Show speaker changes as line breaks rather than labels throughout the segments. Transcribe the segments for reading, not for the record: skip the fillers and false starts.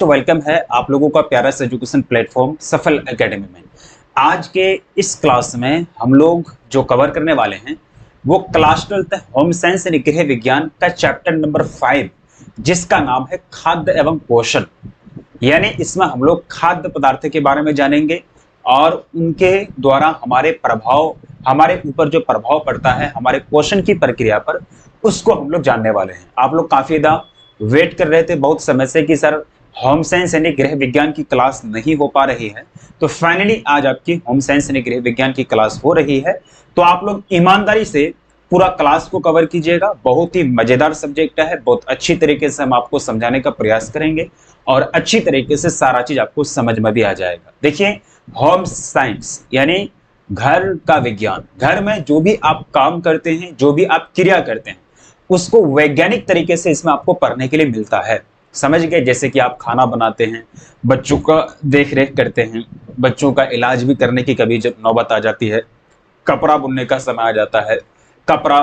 Most welcome है आप लोगों का प्यारा सा एजुकेशन प्लेटफॉर्म सफल एकेडमी में। आज के इस क्लास में हम लोग जो कवर करने वाले हैं वो क्लास 12th होम साइंस यानी गृह विज्ञान का चैप्टर नंबर 5 जिसका नाम है खाद्य एवं पोषण। यानी इसमें हम लोग खाद्य पदार्थ के बारे में जानेंगे और उनके द्वारा हमारे ऊपर जो प्रभाव पड़ता है हमारे पोषण की प्रक्रिया पर, उसको हम लोग जानने वाले हैं। आप लोग काफी वेट कर रहे थे बहुत समय से कि सर होम साइंस यानी गृह विज्ञान की क्लास नहीं हो पा रही है, तो फाइनली आज आपकी होम साइंस यानी गृह विज्ञान की क्लास हो रही है। तो आप लोग ईमानदारी से पूरा क्लास को कवर कीजिएगा। बहुत ही मजेदार सब्जेक्ट है, बहुत अच्छी तरीके से हम आपको समझाने का प्रयास करेंगे और अच्छी तरीके से सारा चीज आपको समझ में भी आ जाएगा। देखिए, होम साइंस यानी घर का विज्ञान, घर में जो भी आप काम करते हैं, जो भी आप क्रिया करते हैं, उसको वैज्ञानिक तरीके से इसमें आपको पढ़ने के लिए मिलता है। समझ गए? जैसे कि आप खाना बनाते हैं, बच्चों का देख रेख करते हैं, बच्चों का इलाज भी करने की कभी जब नौबत आ जाती है, कपड़ा बुनने का समय आ जाता है, कपड़ा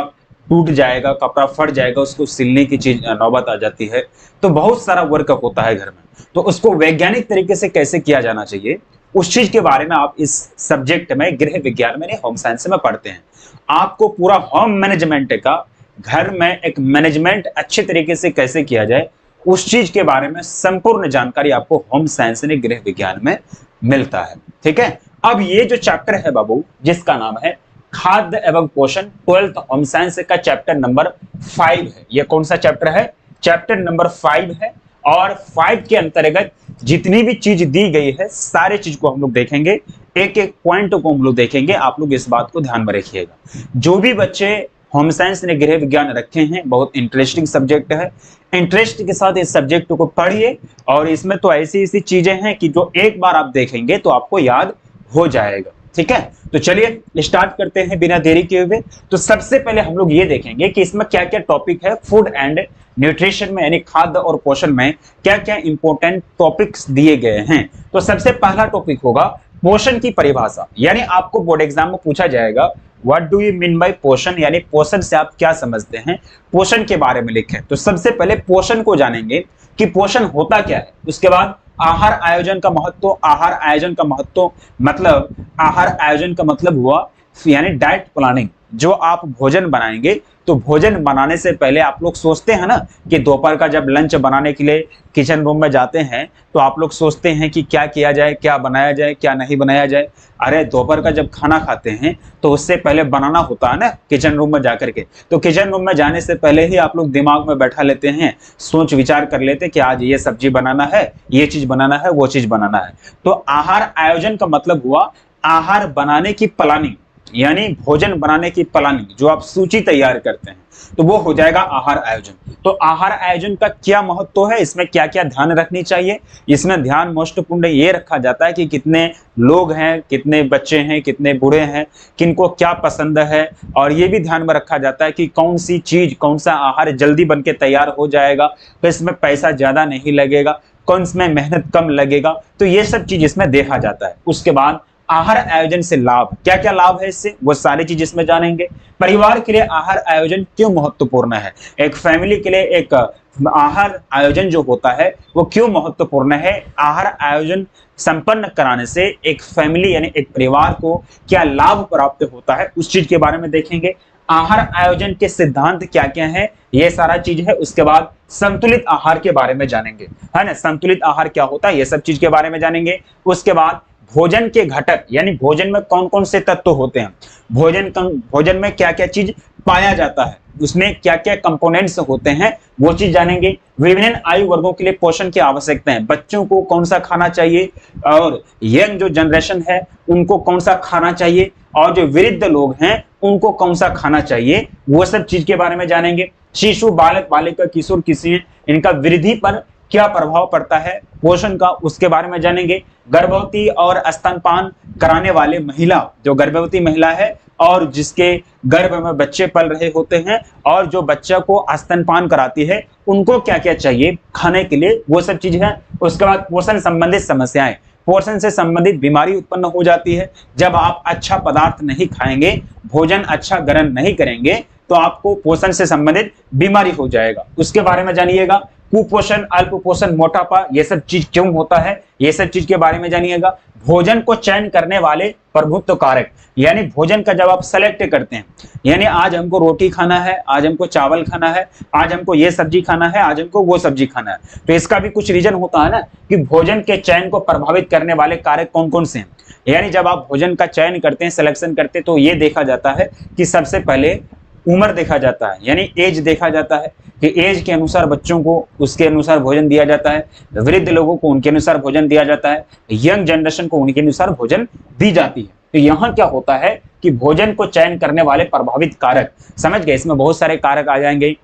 टूट जाएगा, कपड़ा फट जाएगा, उसको सिलने की चीज नौबत आ जाती है, तो बहुत सारा वर्क होता है घर में। तो उसको वैज्ञानिक तरीके से कैसे किया जाना चाहिए उस चीज के बारे में आप इस सब्जेक्ट में गृह विज्ञान में होम साइंस में पढ़ते हैं। आपको पूरा होम मैनेजमेंट का, घर में एक मैनेजमेंट अच्छे तरीके से कैसे किया जाए उस चीज के बारे में संपूर्ण जानकारी आपको होम साइंस यानी गृह विज्ञान में मिलता है। ठीक है, अब ये जो चैप्टर है बाबू, जिसका नाम है खाद्य एवं पोषण, 12th होम साइंस का चैप्टर नंबर 5 है। ये कौन सा चैप्टर है? चैप्टर नंबर 5 है। और 5 के अंतर्गत जितनी भी चीज दी गई है सारे चीज को हम लोग देखेंगे, एक एक पॉइंट को हम लोग देखेंगे। आप लोग इस बात को ध्यान में रखिएगा। जो भी बच्चे होम साइंस ने गृह विज्ञान रखे हैं, बहुत इंटरेस्टिंग सब्जेक्ट है, इंटरेस्ट के साथ इस सब्जेक्ट को पढ़िए। और इसमें तो ऐसी ऐसी चीजें हैं कि जो एक बार आप देखेंगे तो आपको याद हो जाएगा। ठीक है, तो चलिए स्टार्ट करते हैं बिना देरी किए हुए। तो सबसे पहले हम लोग ये देखेंगे कि इसमें क्या क्या टॉपिक है फूड एंड न्यूट्रिशन में, यानी खाद्य और पोषण में क्या क्या इंपॉर्टेंट टॉपिक्स दिए गए हैं। तो सबसे पहला टॉपिक होगा पोषण की परिभाषा। यानी आपको बोर्ड एग्जाम में पूछा जाएगा what do you mean by पोषण, यानी पोषण से आप क्या समझते हैं, पोषण के बारे में लिखें। तो सबसे पहले पोषण को जानेंगे कि पोषण होता क्या है। उसके बाद आहार आयोजन का महत्व। आहार आयोजन का महत्व मतलब, आहार आयोजन का मतलब हुआ यानी डाइट प्लानिंग। जो आप भोजन बनाएंगे तो भोजन बनाने से पहले आप लोग सोचते हैं ना कि दोपहर का जब लंच बनाने के लिए किचन रूम में जाते हैं तो आप लोग सोचते हैं कि क्या किया जाए, क्या बनाया जाए, क्या नहीं बनाया जाए। अरे दोपहर का जब खाना खाते हैं तो उससे पहले बनाना होता है ना किचन रूम में जाकर के। तो किचन रूम में जाने से पहले ही आप लोग दिमाग में बैठा लेते हैं, सोच विचार कर लेते हैं कि आज ये सब्जी बनाना है, ये चीज बनाना है, वो चीज बनाना है। तो आहार आयोजन का मतलब हुआ आहार बनाने की प्लानिंग, यानी भोजन बनाने की प्लानिंग, जो आप सूची तैयार करते हैं तो वो हो जाएगा आहार आयोजन। तो आहार आयोजन का क्या महत्व है, इसमें क्या क्या ध्यान रखनी चाहिए। इसमें ध्यान महत्वपूर्ण ये रखा जाता है कि कितने लोग हैं, कितने बच्चे हैं, कितने बूढ़े हैं, किनको क्या पसंद है। और ये भी ध्यान में रखा जाता है कि कौन सी चीज, कौन सा आहार जल्दी बन के तैयार हो जाएगा, तो इसमें पैसा ज्यादा नहीं लगेगा, कौन इसमें मेहनत कम लगेगा। तो ये सब चीज इसमें देखा जाता है। उसके बाद आहार आयोजन से लाभ, क्या क्या लाभ है इससे, वो सारी चीज इसमें जानेंगे। परिवार के लिए आहार आयोजन क्यों महत्वपूर्ण है, एक फैमिली के लिए एक आहार आयोजन जो होता है वो क्यों महत्वपूर्ण है। आहार आयोजन संपन्न कराने से एक फैमिली यानी एक परिवार को क्या लाभ प्राप्त होता है, उस चीज के बारे में देखेंगे। आहार आयोजन के सिद्धांत क्या क्या है, ये सारा चीज है। उसके बाद संतुलित आहार के बारे में जानेंगे, है ना, संतुलित आहार क्या होता है, ये सब चीज के बारे में जानेंगे। उसके बाद भोजन के घटक, यानी भोजन में कौन कौन से तत्व होते हैं, भोजन में क्या क्या चीज पाया जाता है, उसमें क्या क्या कंपोनेंट्स होते हैं, वो चीज जानेंगे। विभिन्न आयु वर्गों के लिए पोषण की आवश्यकता है, बच्चों को कौन सा खाना चाहिए और यंग जो जनरेशन है उनको कौन सा खाना चाहिए, और जो वृद्ध लोग हैं उनको कौन सा खाना चाहिए, वो सब चीज के बारे में जानेंगे। शिशु, बालक, बालिका, किशोर, किशोरी, इनका वृद्धि पर क्या प्रभाव पड़ता है पोषण का, उसके बारे में जानेंगे। गर्भवती और स्तनपान कराने वाले महिला, जो गर्भवती महिला है और जिसके गर्भ में बच्चे पल रहे होते हैं और जो बच्चा को स्तनपान कराती है, उनको क्या क्या चाहिए खाने के लिए, वो सब चीज है। उसके बाद पोषण संबंधित समस्याएं, पोषण से संबंधित बीमारी उत्पन्न हो जाती है जब आप अच्छा पदार्थ नहीं खाएंगे, भोजन अच्छा ग्रहण नहीं करेंगे तो आपको पोषण से संबंधित बीमारी हो जाएगा, उसके बारे में जानिएगा। कुपोषण, अल्पपोषण, मोटापा, ये सब चीज क्यों होता है, ये सब चीज के बारे में जानिएगा। भोजन को चयन करने वाले प्रभुत्व कारक, यानी भोजन का जब आप सेलेक्ट करते हैं, यानी आज हमको रोटी खाना है, आज हमको चावल खाना है, आज हमको ये सब्जी खाना है, आज हमको वो सब्जी खाना है, तो इसका भी कुछ रीजन होता है ना कि भोजन के चयन को प्रभावित करने वाले कारक कौन कौन से हैं। यानी जब आप भोजन का चयन करते हैं, सिलेक्शन करते हैं, तो ये देखा जाता है कि सबसे पहले उम्र देखा जाता है, यानी एज देखा जाता है कि एज के अनुसार बच्चों को उसके अनुसार भोजन दिया जाता है, वृद्ध लोगों को उनके अनुसार भोजन दिया जाता है, यंग जनरेशन को उनके अनुसार भोजन दी जाती है। तो यहाँ क्या होता है कि भोजन को चयन करने वाले प्रभावित कारक, समझ गए, इसमें बहुत सारे कारक आ जाएंगे,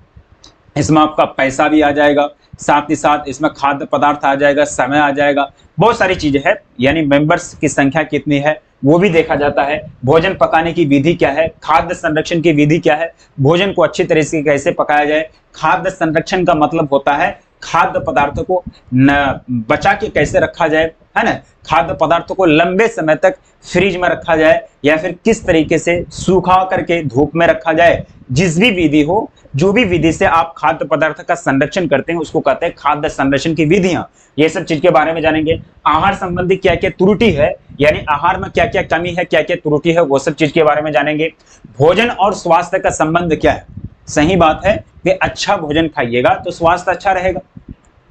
इसमें आपका पैसा भी आ जाएगा, साथ ही साथ इसमें खाद्य पदार्थ आ जाएगा, समय आ जाएगा, बहुत सारी चीजें हैं, यानी मेंबर्स की संख्या कितनी है वो भी देखा जाता है, भोजन पकाने की विधि क्या है, खाद्य संरक्षण की विधि क्या है, भोजन को अच्छी तरह से कैसे पकाया जाए। खाद्य संरक्षण का मतलब होता है खाद्य पदार्थों को बचा के कैसे रखा जाए, है ना, खाद्य पदार्थों को लंबे समय तक फ्रिज में रखा जाए या फिर किस तरीके से सूखा करके धूप में रखा जाए। जिस भी विधि हो, जो भी विधि से आप खाद्य पदार्थ का संरक्षण करते हैं उसको कहते हैं खाद्य संरक्षण की विधियां। ये सब चीज के बारे में जानेंगे। आहार संबंधी क्या क्या त्रुटि है, यानी आहार में क्या क्या कमी है, क्या क्या त्रुटि है, वो सब चीज के बारे में जानेंगे। भोजन और स्वास्थ्य का संबंध क्या है। सही बात है कि अच्छा भोजन खाइएगा तो स्वास्थ्य अच्छा रहेगा,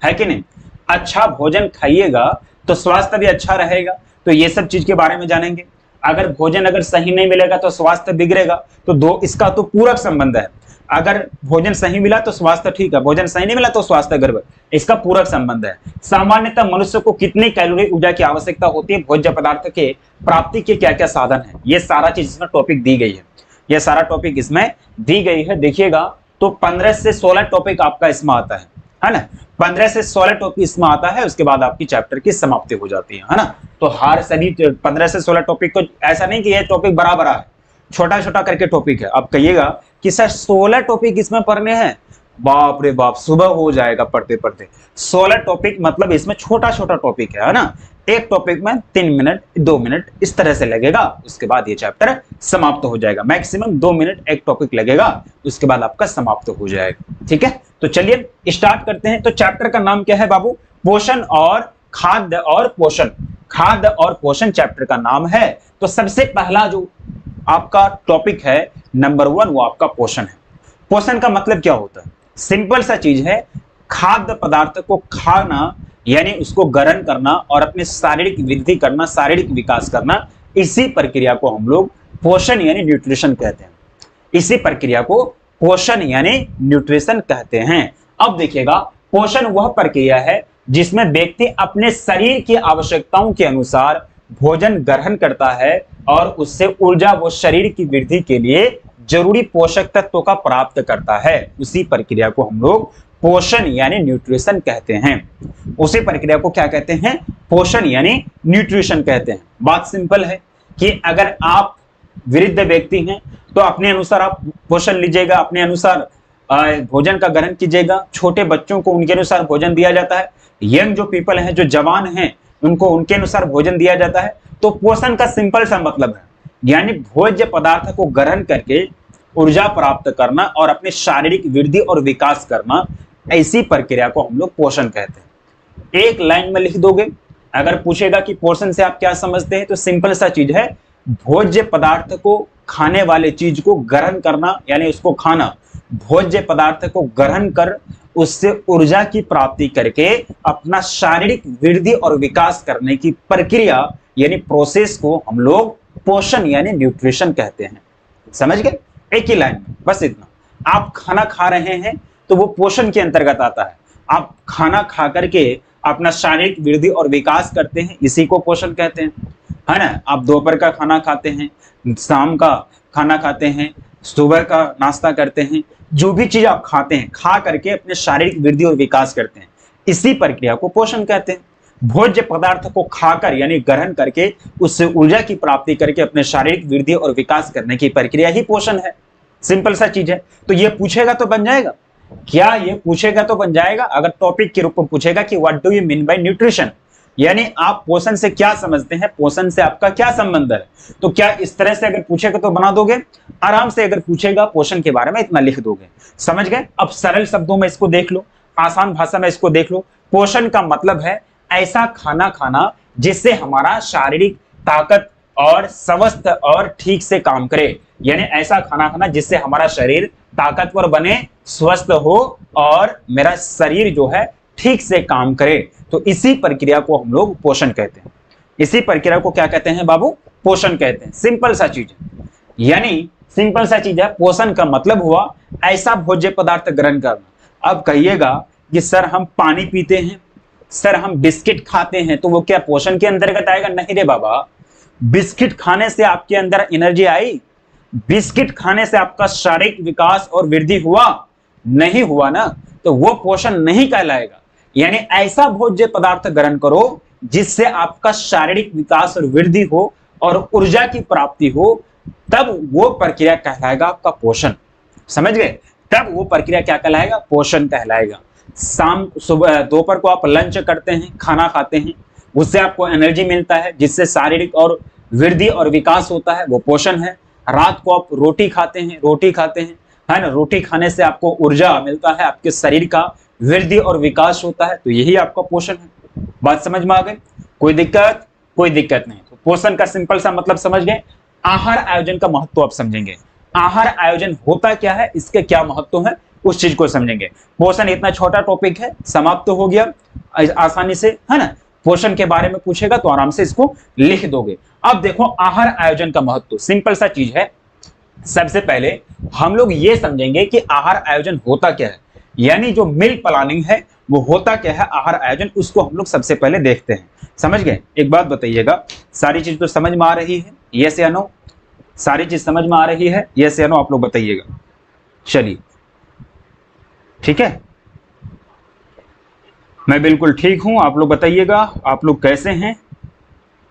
है कि नहीं, अच्छा भोजन खाइएगा तो स्वास्थ्य भी अच्छा रहेगा। तो ये सब चीज के बारे में जानेंगे। अगर भोजन अगर सही नहीं मिलेगा तो स्वास्थ्य बिगड़ेगा, तो दो इसका तो पूरक संबंध है। अगर भोजन सही मिला तो स्वास्थ्य ठीक है, भोजन सही नहीं मिला तो स्वास्थ्य गड़बड़, इसका पूरक संबंध है। सामान्यतः मनुष्य को कितनी कैलोरी ऊर्जा की आवश्यकता होती है, भोज्य पदार्थ के प्राप्ति के क्या क्या साधन है, ये सारा चीज इसमें टॉपिक दी गई है, ये सारा टॉपिक इसमें दी गई है। देखिएगा तो 15 से 16 टॉपिक आपका इसमें आता है ना, 15 से 16 टॉपिक इसमें आता है, उसके बाद आपकी चैप्टर की समाप्ति हो जाती है ना। तो हर सभी 15 से 16 टॉपिक को ऐसा नहीं कि ये टॉपिक बड़ा बड़ा है, छोटा छोटा करके टॉपिक है। आप कहिएगा कि सर 16 टॉपिक इसमें पढ़ने हैं, बाप रे बाप, सुबह हो जाएगा पढ़ते पढ़ते। 16 टॉपिक मतलब इसमें छोटा छोटा टॉपिक है ना, एक टॉपिक में 3 मिनट 2 मिनट इस तरह से लगेगा, उसके बाद ये चैप्टर समाप्त हो जाएगा। मैक्सिमम 2 मिनट एक टॉपिक लगेगा, उसके बाद आपका समाप्त हो जाएगा। ठीक है, तो चलिए स्टार्ट करते हैं। तो चैप्टर का नाम क्या है बाबू, पोषण और खाद्य और पोषण, खाद्य और पोषण चैप्टर का नाम है। तो सबसे पहला जो आपका टॉपिक है नंबर 1 वो आपका पोषण है। पोषण का मतलब क्या होता है, सिंपल सा चीज है, खाद्य पदार्थ को खाना यानी उसको ग्रहण करना और अपने शारीरिक वृद्धि करना, शारीरिक विकास करना, इसी प्रक्रिया को हम लोग पोषण यानी न्यूट्रिशन कहते हैं। इसी प्रक्रिया को पोषण यानी न्यूट्रिशन कहते हैं। अब देखिएगा, पोषण वह प्रक्रिया है जिसमें व्यक्ति अपने शरीर की आवश्यकताओं के अनुसार भोजन ग्रहण करता है और उससे ऊर्जा व शरीर की वृद्धि के लिए जरूरी पोषक तत्वों का प्राप्त करता है। उसी प्रक्रिया को हम लोग पोषण यानी न्यूट्रिशन कहते हैं। उसी प्रक्रिया को क्या कहते हैं, पोषण यानी न्यूट्रिशन कहते हैं। बात सिंपल है कि अगर आप वृद्ध व्यक्ति हैं तो अपने अनुसार आप पोषण लीजिएगा, अपने अनुसार भोजन का ग्रहण कीजिएगा। छोटे बच्चों को उनके अनुसार भोजन दिया जाता है, यंग जो पीपल हैं, जो जवान हैं, उनको उनके अनुसार भोजन दिया जाता है। तो पोषण का सिंपल सा मतलब है यानी भोज्य पदार्थ को ग्रहण करके ऊर्जा प्राप्त करना और अपने शारीरिक वृद्धि और विकास करना, ऐसी प्रक्रिया को हम लोग पोषण कहते हैं। एक लाइन में लिख दोगे, अगर पूछेगा कि पोषण से आप क्या समझते हैं, तो सिंपल सा चीज है, भोज्य पदार्थ को खाने वाले चीज को ग्रहण करना यानी उसको खाना, भोज्य पदार्थ को ग्रहण कर उससे ऊर्जा की प्राप्ति करके अपना शारीरिक वृद्धि और विकास करने की प्रक्रिया यानी प्रोसेस को हम लोग पोषण यानी न्यूट्रिशन कहते हैं। समझ गए, एक ही लाइन में, बस इतना। आप खाना खा रहे हैं तो वो पोषण के अंतर्गत आता है। आप खाना खा करके अपना शारीरिक वृद्धि और विकास करते हैं, इसी को पोषण कहते हैं, है ना। आप दोपहर का खाना खाते हैं, शाम का खाना खाते हैं, सुबह का नाश्ता करते हैं, जो भी चीज आप खाते हैं, खा करके अपने शारीरिक वृद्धि और विकास करते हैं, इसी प्रक्रिया को पोषण कहते हैं। भोज्य पदार्थ को खाकर यानी ग्रहण करके उससे ऊर्जा की प्राप्ति करके अपने शारीरिक वृद्धि और विकास करने की प्रक्रिया ही पोषण है। सिंपल सा चीज है। तो ये पूछेगा तो बन जाएगा क्या, ये पूछेगा तो बन जाएगा। अगर टॉपिक के रूप में पूछेगा कि what do you mean by nutrition, यानी आप पोषण से क्या समझते हैं, पोषण से आपका क्या संबंध है, तो क्या इस तरह से अगर पूछेगा तो बना दोगे आराम से। अगर पूछेगा पोषण के बारे में इतना लिख दोगे, समझ गए। अब सरल शब्दों में इसको देख लो, आसान भाषा में इसको देख लो, पोषण का मतलब है ऐसा खाना खाना जिससे हमारा शारीरिक ताकत और स्वस्थ और ठीक से काम करे, यानी ऐसा खाना खाना जिससे हमारा शरीर ताकतवर बने, स्वस्थ हो और मेरा शरीर जो है ठीक से काम करे। तो इसी प्रक्रिया को हम लोग पोषण कहते हैं। इसी प्रक्रिया को क्या कहते हैं बाबू? पोषण कहते हैं। सिंपल सा चीज है, यानी सिंपल सा चीज है। पोषण का मतलब हुआ ऐसा भोज्य पदार्थ ग्रहण करना। अब कहिएगा कि सर हम पानी पीते हैं, सर हम बिस्किट खाते हैं, तो वो क्या पोषण के अंतर्गत आएगा? नहीं रे बाबा, बिस्किट खाने से आपके अंदर एनर्जी आई? बिस्किट खाने से आपका शारीरिक विकास और वृद्धि हुआ? नहीं हुआ ना, तो वो पोषण नहीं कहलाएगा। यानी ऐसा भोज्य पदार्थ ग्रहण करो जिससे आपका शारीरिक विकास और वृद्धि हो और ऊर्जा की प्राप्ति हो, तब वो प्रक्रिया कहलाएगा आपका पोषण। समझ गए? तब वो प्रक्रिया क्या कहलाएगा? पोषण कहलाएगा। शाम सुबह दोपहर को आप लंच करते हैं, खाना खाते हैं, उससे आपको एनर्जी मिलता है जिससे शारीरिक और वृद्धि और विकास होता है, वो पोषण है। रात को आप रोटी खाते हैं, है ना, रोटी खाने से आपको ऊर्जा मिलता है, आपके शरीर का वृद्धि और विकास होता है, तो यही आपका पोषण है। बात समझ में आ गई? कोई दिक्कत? कोई दिक्कत नहीं। तो पोषण का सिंपल सा मतलब समझ गए। आहार आयोजन का महत्व आप समझेंगे। आहार आयोजन होता क्या है, इसके क्या महत्व है, उस चीज को समझेंगे। पोषण इतना छोटा टॉपिक है, समाप्त तो हो गया आसानी से, है ना। पोषण के बारे में पूछेगा तो आराम से इसको लिख दोगे। अब देखो आहार आयोजन का महत्व, सिंपल सा चीज है। सबसे पहले हम लोग ये समझेंगे कि आहार आयोजन होता क्या है, यानी जो मील प्लानिंग है वो होता क्या है, आहार आयोजन, उसको हम लोग सबसे पहले देखते हैं। समझ गए? एक बात बताइएगा, सारी चीज तो समझ में आ रही है? यस या नो? सारी चीज समझ में आ रही है? यस या नो आप लोग बताइएगा। चलिए ठीक है, मैं बिल्कुल ठीक हूं, आप लोग बताइएगा आप लोग कैसे हैं।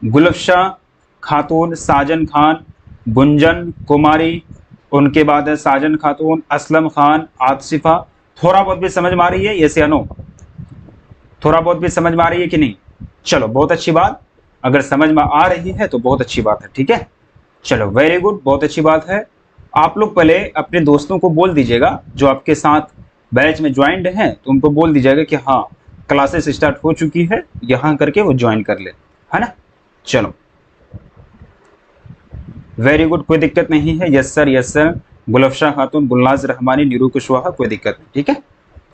गुलफशा खातून, साजन खान, गुंजन कुमारी, उनके बाद है साजन खातून, असलम खान, आतिफा। थोड़ा बहुत भी समझ में आ रही है? यस या नो? थोड़ा बहुत भी समझ में आ रही है कि नहीं? चलो बहुत अच्छी बात, अगर समझ में आ रही है तो बहुत अच्छी बात है। ठीक है, चलो वेरी गुड, बहुत अच्छी बात है। आप लोग पहले अपने दोस्तों को बोल दीजिएगा जो आपके साथ बैच में ज्वाइंट हैं, तो उनको बोल दीजिएगा कि हाँ क्लासेस स्टार्ट हो चुकी है, यहाँ करके वो ज्वाइन कर ले, है ना। चलो वेरी गुड, कोई दिक्कत नहीं है। Yes sir, yes sir. Gulfasha Khatoon, Gulnaz Rahmani, Neeru Kushwaha, कोई दिक्कत नहीं। ठीक है,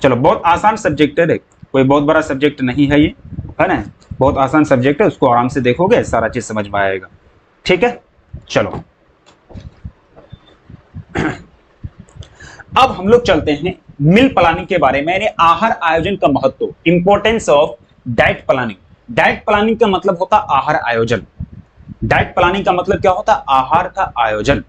चलो बहुत आसान सब्जेक्ट है, कोई बहुत बड़ा सब्जेक्ट नहीं है ये, है ना, बहुत आसान सब्जेक्ट है, उसको आराम से देखोगे सारा चीज समझ में आएगा। ठीक है, चलो अब हम लोग चलते हैं मील प्लानिंग के बारे में, यानी आहार आयोजन का महत्व, importance of diet planning. Diet planning का मतलब होता आहार आयोजन। डाइट प्लानिंग का मतलब क्या होता? आहार का आयोजन।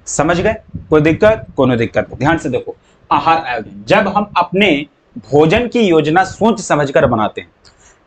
समझ गए? कोई दिक्कत? कोनो दिक्कत? ध्यान से देखो, आहार आयोजन, जब हम अपने भोजन की योजना सोच समझकर बनाते हैं,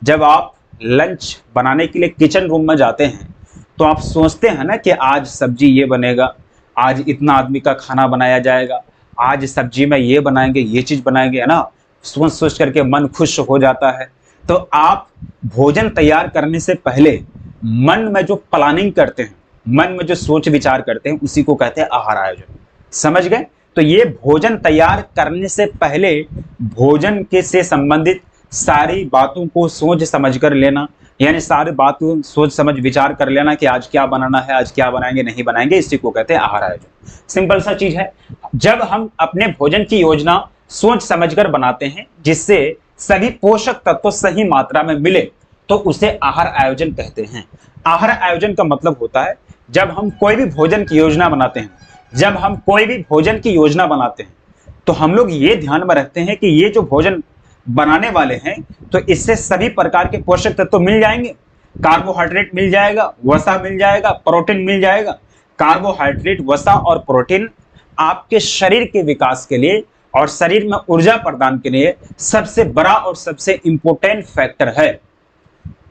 जब आप लंच बनाने के लिए किचन रूम में जाते हैं तो आप सोचते हैं ना कि आज सब्जी ये बनेगा, आज इतना आदमी का खाना बनाया जाएगा, आज सब्जी में ये बनाएंगे, ये चीज बनाएंगे, है ना, सोच सोच करके मन खुश हो जाता है। तो आप भोजन तैयार करने से पहले मन में जो प्लानिंग करते हैं, मन में जो सोच विचार करते हैं, उसी को कहते हैं आहार आयोजन। समझ गए? तो ये भोजन तैयार करने से पहले भोजन के से संबंधित सारी बातों को सोच समझ कर लेना, यानी सारी बातों सोच समझ विचार कर लेना कि आज क्या बनाना है, आज क्या बनाएंगे, नहीं बनाएंगे, इसी को कहते हैं आहार आयोजन। सिंपल सा चीज है। जब हम अपने भोजन की योजना सोच समझकर बनाते हैं जिससे सभी पोषक तत्व सही मात्रा में मिले, तो उसे आहार आयोजन कहते हैं। आहार आयोजन का मतलब होता है जब हम कोई भी भोजन की योजना बनाते हैं, जब हम कोई भी भोजन की योजना बनाते हैं तो हम लोग ये ध्यान में रखते हैं कि ये जो भोजन बनाने वाले हैं तो इससे सभी प्रकार के पोषक तत्व मिल जाएंगे। कार्बोहाइड्रेट मिल जाएगा, वसा मिल जाएगा, प्रोटीन मिल जाएगा। कार्बोहाइड्रेट, वसा और प्रोटीन आपके शरीर के विकास के लिए और शरीर में ऊर्जा प्रदान के लिए सबसे बड़ा और सबसे इंपॉर्टेंट फैक्टर है।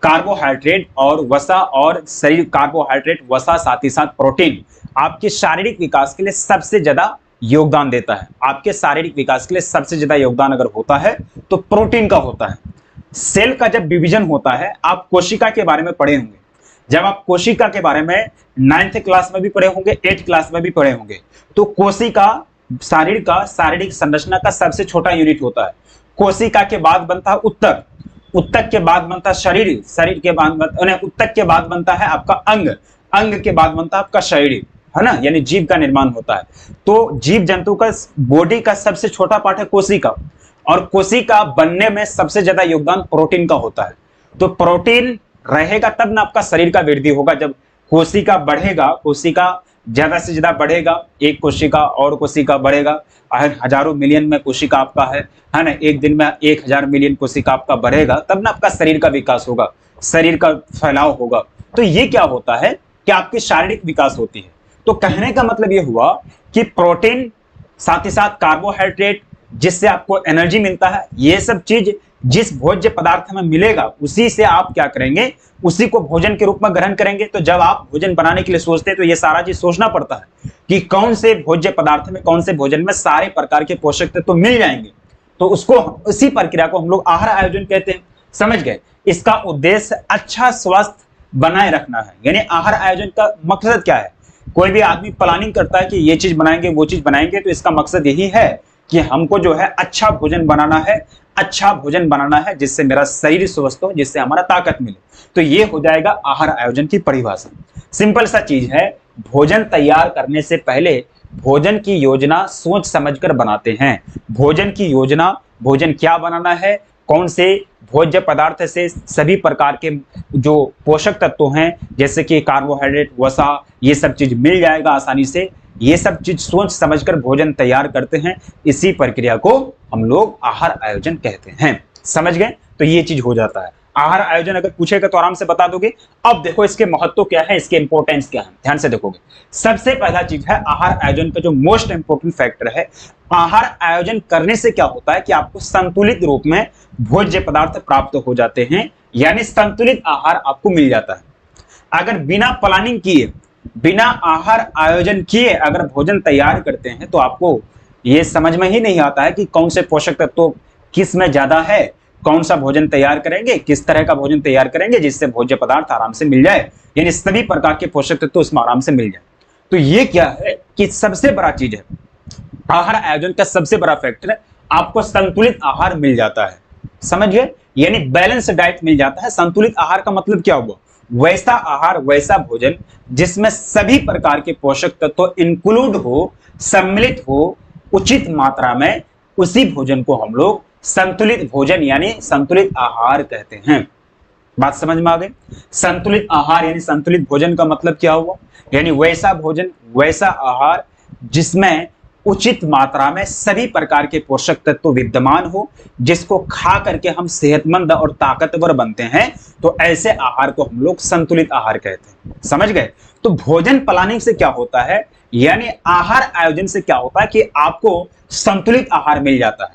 कार्बोहाइड्रेट और वसा, और शरीर कार्बोहाइड्रेट, वसा, साथ ही साथ प्रोटीन आपके शारीरिक विकास के लिए सबसे ज्यादा योगदान देता है। आपके शारीरिक विकास के लिए सबसे ज्यादा योगदान अगर होता है तो प्रोटीन का होता है। सेल का जब विभाजन होता है, आप कोशिका के बारे में पढ़े होंगे, जब आप कोशिका के बारे में 9th क्लास में भी पढ़े होंगे, 8th क्लास में भी पढ़े होंगे, तो कोशिका शरीर का शारीरिक संरचना का सबसे छोटा यूनिट होता है। कोशिका के बाद बनता है उत्तक, उत्तक के बाद बनता है शरीर, शरीर के बाद उत्तक के बाद बनता है आपका अंग, अंग के बाद बनता है आपका शरीर, है ना, यानी जीव का निर्माण होता है। तो जीव जंतु का बॉडी का सबसे छोटा पार्ट है कोशिका, और कोशिका बनने में सबसे ज्यादा योगदान प्रोटीन का होता है। तो प्रोटीन रहेगा तब ना आपका शरीर का वृद्धि होगा। जब कोशिका बढ़ेगा, कोशिका ज्यादा से ज्यादा बढ़ेगा, एक कोशिका और कोशिका बढ़ेगा, हजारों मिलियन में कोशिका आपका है ना, एक दिन में 1000 मिलियन कोशिका आपका बढ़ेगा, तब ना आपका शरीर का विकास होगा, शरीर का फैलाव होगा। तो ये क्या होता है कि आपकी शारीरिक विकास होती है। तो कहने का मतलब ये हुआ कि प्रोटीन, साथ ही साथ कार्बोहाइड्रेट, जिससे आपको एनर्जी मिलता है, ये सब चीज जिस भोज्य पदार्थ में मिलेगा उसी से आप क्या करेंगे, उसी को भोजन के रूप में ग्रहण करेंगे। तो जब आप भोजन बनाने के लिए सोचते हैं तो ये सारा चीज सोचना पड़ता है कि कौन से भोज्य पदार्थ में, कौन से भोजन में सारे प्रकार के पोषक तत्व तो मिल जाएंगे। तो उसको, इसी प्रक्रिया को हम लोग आहार आयोजन कहते हैं। समझ गए? इसका उद्देश्य अच्छा स्वास्थ्य बनाए रखना है। यानी आहार आयोजन का मकसद क्या है? कोई भी आदमी प्लानिंग करता है कि ये चीज बनाएंगे, वो चीज बनाएंगे, तो इसका मकसद यही है कि हमको जो है अच्छा भोजन बनाना है, अच्छा भोजन बनाना है जिससे मेरा शरीर स्वस्थ हो, जिससे हमारा ताकत मिले। तो ये हो जाएगा आहार आयोजन की परिभाषा। सिंपल सा चीज है, भोजन तैयार करने से पहले भोजन की योजना सोच समझकर बनाते हैं। भोजन की योजना, भोजन क्या बनाना है, कौन से भोज्य पदार्थ से सभी प्रकार के जो पोषक तत्व हैं जैसे कि कार्बोहाइड्रेट, वसा, ये सब चीज मिल जाएगा आसानी से। ये सब चीज सोच समझकर भोजन तैयार करते हैं। इसी प्रक्रिया को हम लोग आहार आयोजन कहते हैं। समझ गए? तो ये चीज हो जाता है। आहार आयोजन अगर पूछेगा तो आराम से बता दोगे। अब देखो इसके महत्व क्या है, इसके इंपॉर्टेंस क्या है, ध्यान से देखोगे। सबसे पहला चीज है आहार आयोजन का जो मोस्ट इंपॉर्टेंट फैक्टर है, आहार आयोजन करने से क्या होता है कि आपको संतुलित रूप में भोज्य पदार्थ प्राप्त हो जाते हैं, यानी संतुलित आहार आपको मिल जाता है। अगर बिना प्लानिंग किए, बिना आहार आयोजन किए अगर भोजन तैयार करते हैं तो आपको ये समझ में ही नहीं आता है कि कौन से पोषक तत्व किस में ज्यादा है, कौन सा भोजन तैयार करेंगे, किस तरह का भोजन तैयार करेंगे जिससे भोज्य पदार्थ आराम से मिल जाए, यानी सभी प्रकार के पोषक तत्व उसमें आराम से मिल जाए। तो ये क्या है कि सबसे बड़ा चीज है, आहार आयोजन का सबसे बड़ा फैक्टर है, आपको संतुलित आहार मिल जाता है। समझिए, यानी बैलेंस डाइट मिल जाता है। संतुलित आहार का मतलब क्या हुआ? वैसा आहार, वैसा भोजन जिसमें सभी प्रकार के पोषक तत्व इंक्लूड हो, सम्मिलित हो उचित मात्रा में, उसी भोजन को हम लोग संतुलित भोजन यानी संतुलित आहार कहते हैं। बात समझ में आ गई? संतुलित आहार यानी संतुलित भोजन का मतलब क्या हुआ? यानी वैसा भोजन, वैसा आहार जिसमें उचित मात्रा में सभी प्रकार के पोषक तत्व विद्यमान हो, जिसको खा करके हम सेहतमंद और ताकतवर बनते हैं। तो ऐसे आहार को हम लोग संतुलित आहार कहते हैं। समझ गए? तो भोजन प्लानिंग से क्या होता है, यानी आहार आयोजन से क्या होता है कि आपको संतुलित आहार मिल जाता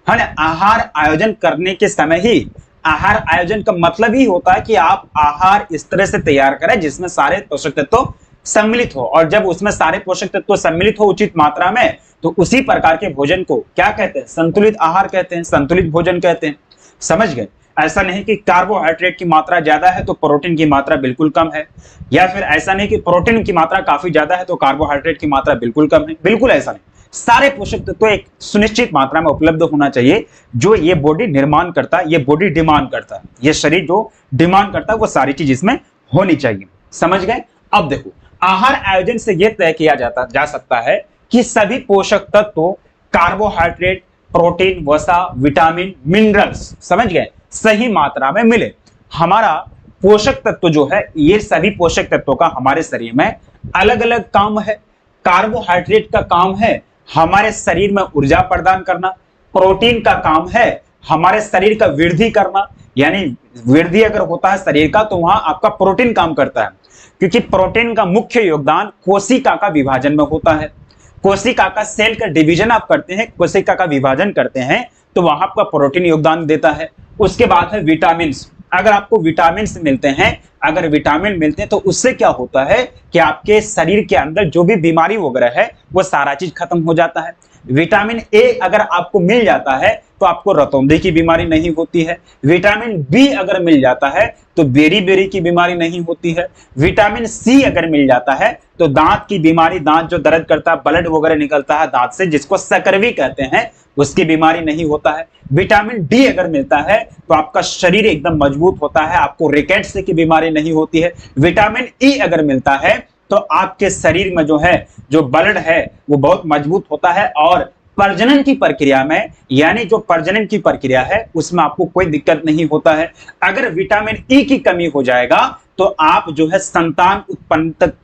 है ना। आहार आयोजन करने के समय ही, आहार आयोजन का मतलब ही होता है कि आप आहार इस तरह से तैयार करें जिसमें सारे पोषक तत्व सम्मिलित हो, और जब उसमें सारे पोषक तत्व सम्मिलित हो उचित मात्रा में, तो उसी प्रकार के भोजन को क्या कहते हैं? संतुलित आहार कहते हैं, संतुलित भोजन कहते हैं। समझ गए? ऐसा नहीं कि कार्बोहाइड्रेट की मात्रा ज्यादा है तो प्रोटीन की मात्रा बिल्कुल कम है, या फिर ऐसा नहीं कि प्रोटीन की मात्रा काफी ज्यादा है तो कार्बोहाइड्रेट की मात्रा बिल्कुल कम है। बिल्कुल ऐसा नहीं, सारे पोषक तत्व एक सुनिश्चित मात्रा में उपलब्ध होना चाहिए। जो ये बॉडी निर्माण करता है, ये बॉडी डिमांड करता है, ये शरीर जो डिमांड करता है वो सारी चीज इसमें होनी चाहिए। समझ गए? अब देखो, आहार आयोजन से यह तय किया जा सकता है कि सभी पोषक तत्व, कार्बोहाइड्रेट, प्रोटीन, वसा, विटामिन, मिनरल्स, समझ गए, सही मात्रा में मिले। हमारा पोषक तत्व जो है, ये सभी पोषक तत्वों का हमारे शरीर में अलग अलग काम है। कार्बोहाइड्रेट का काम है हमारे शरीर में ऊर्जा प्रदान करना, प्रोटीन का काम है हमारे शरीर का वृद्धि करना, यानी वृद्धि अगर होता है शरीर का तो वहां आपका प्रोटीन काम करता है, क्योंकि प्रोटीन का मुख्य योगदान कोशिका का विभाजन में होता है। कोशिका का सेल का डिवीजन आप करते हैं, कोशिका का विभाजन करते हैं, तो वहां आपका प्रोटीन योगदान देता है। उसके बाद है विटामिन। अगर आपको विटामिन मिलते हैं, अगर विटामिन मिलते हैं तो उससे क्या होता है कि आपके शरीर के अंदर जो भी बीमारी वगैरह है वो सारा चीज खत्म हो जाता है। विटामिन ए अगर आपको मिल जाता है तो आपको रतौंधी की बीमारी नहीं होती है। विटामिन बी अगर मिल जाता है तो बेरी बेरी की बीमारी नहीं होती है। विटामिन सी अगर मिल जाता है तो दांत की बीमारी, दांत जो दर्द करता है, ब्लड वगैरह निकलता है दांत से, जिसको सकरवी कहते हैं, उसकी बीमारी नहीं होता है। विटामिन डी अगर मिलता है तो आपका शरीर एकदम मजबूत होता है, आपको रिकेट्स की बीमारी नहीं होती है। विटामिन ई अगर मिलता है तो आपके शरीर में जो है, जो ब्लड है वो बहुत मजबूत होता है और प्रजनन की प्रक्रिया में, यानी जो प्रजनन की प्रक्रिया है उसमें आपको कोई दिक्कत नहीं होता है। अगर विटामिन ई की कमी हो जाएगा तो आप जो है संतान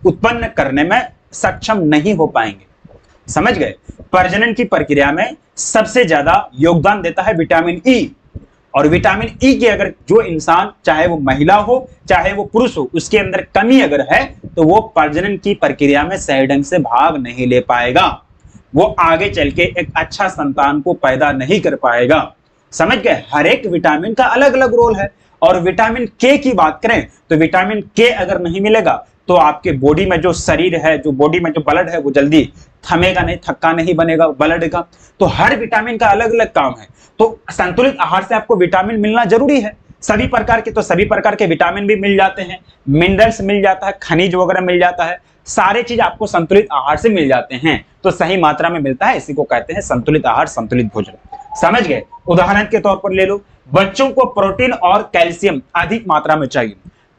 उत्पन्न करने में सक्षम नहीं हो पाएंगे। समझ गए? प्रजनन की प्रक्रिया में सबसे ज्यादा योगदान देता है विटामिन ई, और विटामिन ई की अगर जो इंसान, चाहे वो महिला हो चाहे वो पुरुष हो, उसके अंदर कमी अगर है तो वो प्रजनन की प्रक्रिया में सही ढंग से भाग नहीं ले पाएगा, वो आगे चल के एक अच्छा संतान को पैदा नहीं कर पाएगा। समझ गए? हर एक विटामिन का अलग अलग रोल है। और विटामिन के की बात करें तो विटामिन के अगर नहीं मिलेगा तो आपके बॉडी में जो शरीर है, जो बॉडी में जो ब्लड है वो जल्दी थमेगा नहीं, थक्का नहीं बनेगा ब्लड का। तो हर विटामिन का अलग अलग काम है। तो संतुलित आहार से आपको विटामिन मिलना जरूरी है, सभी प्रकार के। तो सभी प्रकार के विटामिन भी मिल जाते हैं, मिनरल्स मिल जाता है, खनिज वगैरह मिल जाता है, सारे चीज आपको संतुलित आहार से मिल जाते हैं। तो सही मात्रा में मिलता है, इसी को कहते हैं संतुलित आहार, संतुलित भोजन। समझ गए? उदाहरण के तौर पर ले लो, बच्चों को प्रोटीन और कैल्शियम अधिक मात्रा में चाहिए।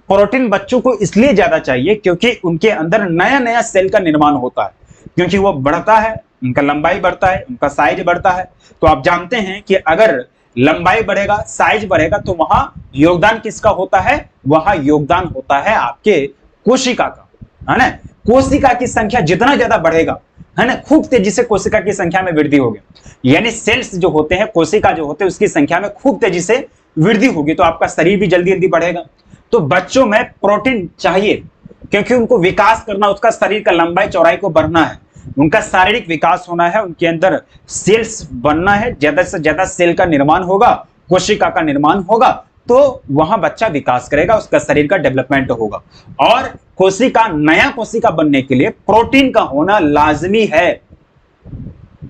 प्रोटीन बच्चों को इसलिए ज्यादा चाहिए क्योंकि उनके अंदर नया नया सेल का निर्माण होता है, क्योंकि वो बढ़ता है, उनका लंबाई बढ़ता है, उनका साइज बढ़ता है। तो आप जानते हैं कि अगर लंबाई बढ़ेगा, साइज बढ़ेगा, तो वहां योगदान किसका होता है? वहां योगदान होता है आपके कोशिका का, है ना। कोशिका की संख्या जितना ज्यादा बढ़ेगा, है ना, खूब तेजी से कोशिका की संख्या में वृद्धि होगी, यानी सेल्स जो होते हैं, कोशिका जो होते हैं, उसकी संख्या में खूब तेजी से वृद्धि होगी, तो आपका शरीर भी जल्दी जल्दी बढ़ेगा। तो बच्चों में प्रोटीन चाहिए क्योंकि उनको विकास करना, उसका शरीर का लंबाई चौड़ाई को बढ़ना है, उनका शारीरिक विकास होना है, उनके अंदर सेल्स बनना है, ज्यादा से ज्यादा सेल का निर्माण होगा, कोशिका का निर्माण होगा, तो वहां बच्चा विकास करेगा, उसका शरीर का डेवलपमेंट होगा। और कोशिका, नया कोशिका बनने के लिए प्रोटीन का होना लाजमी है।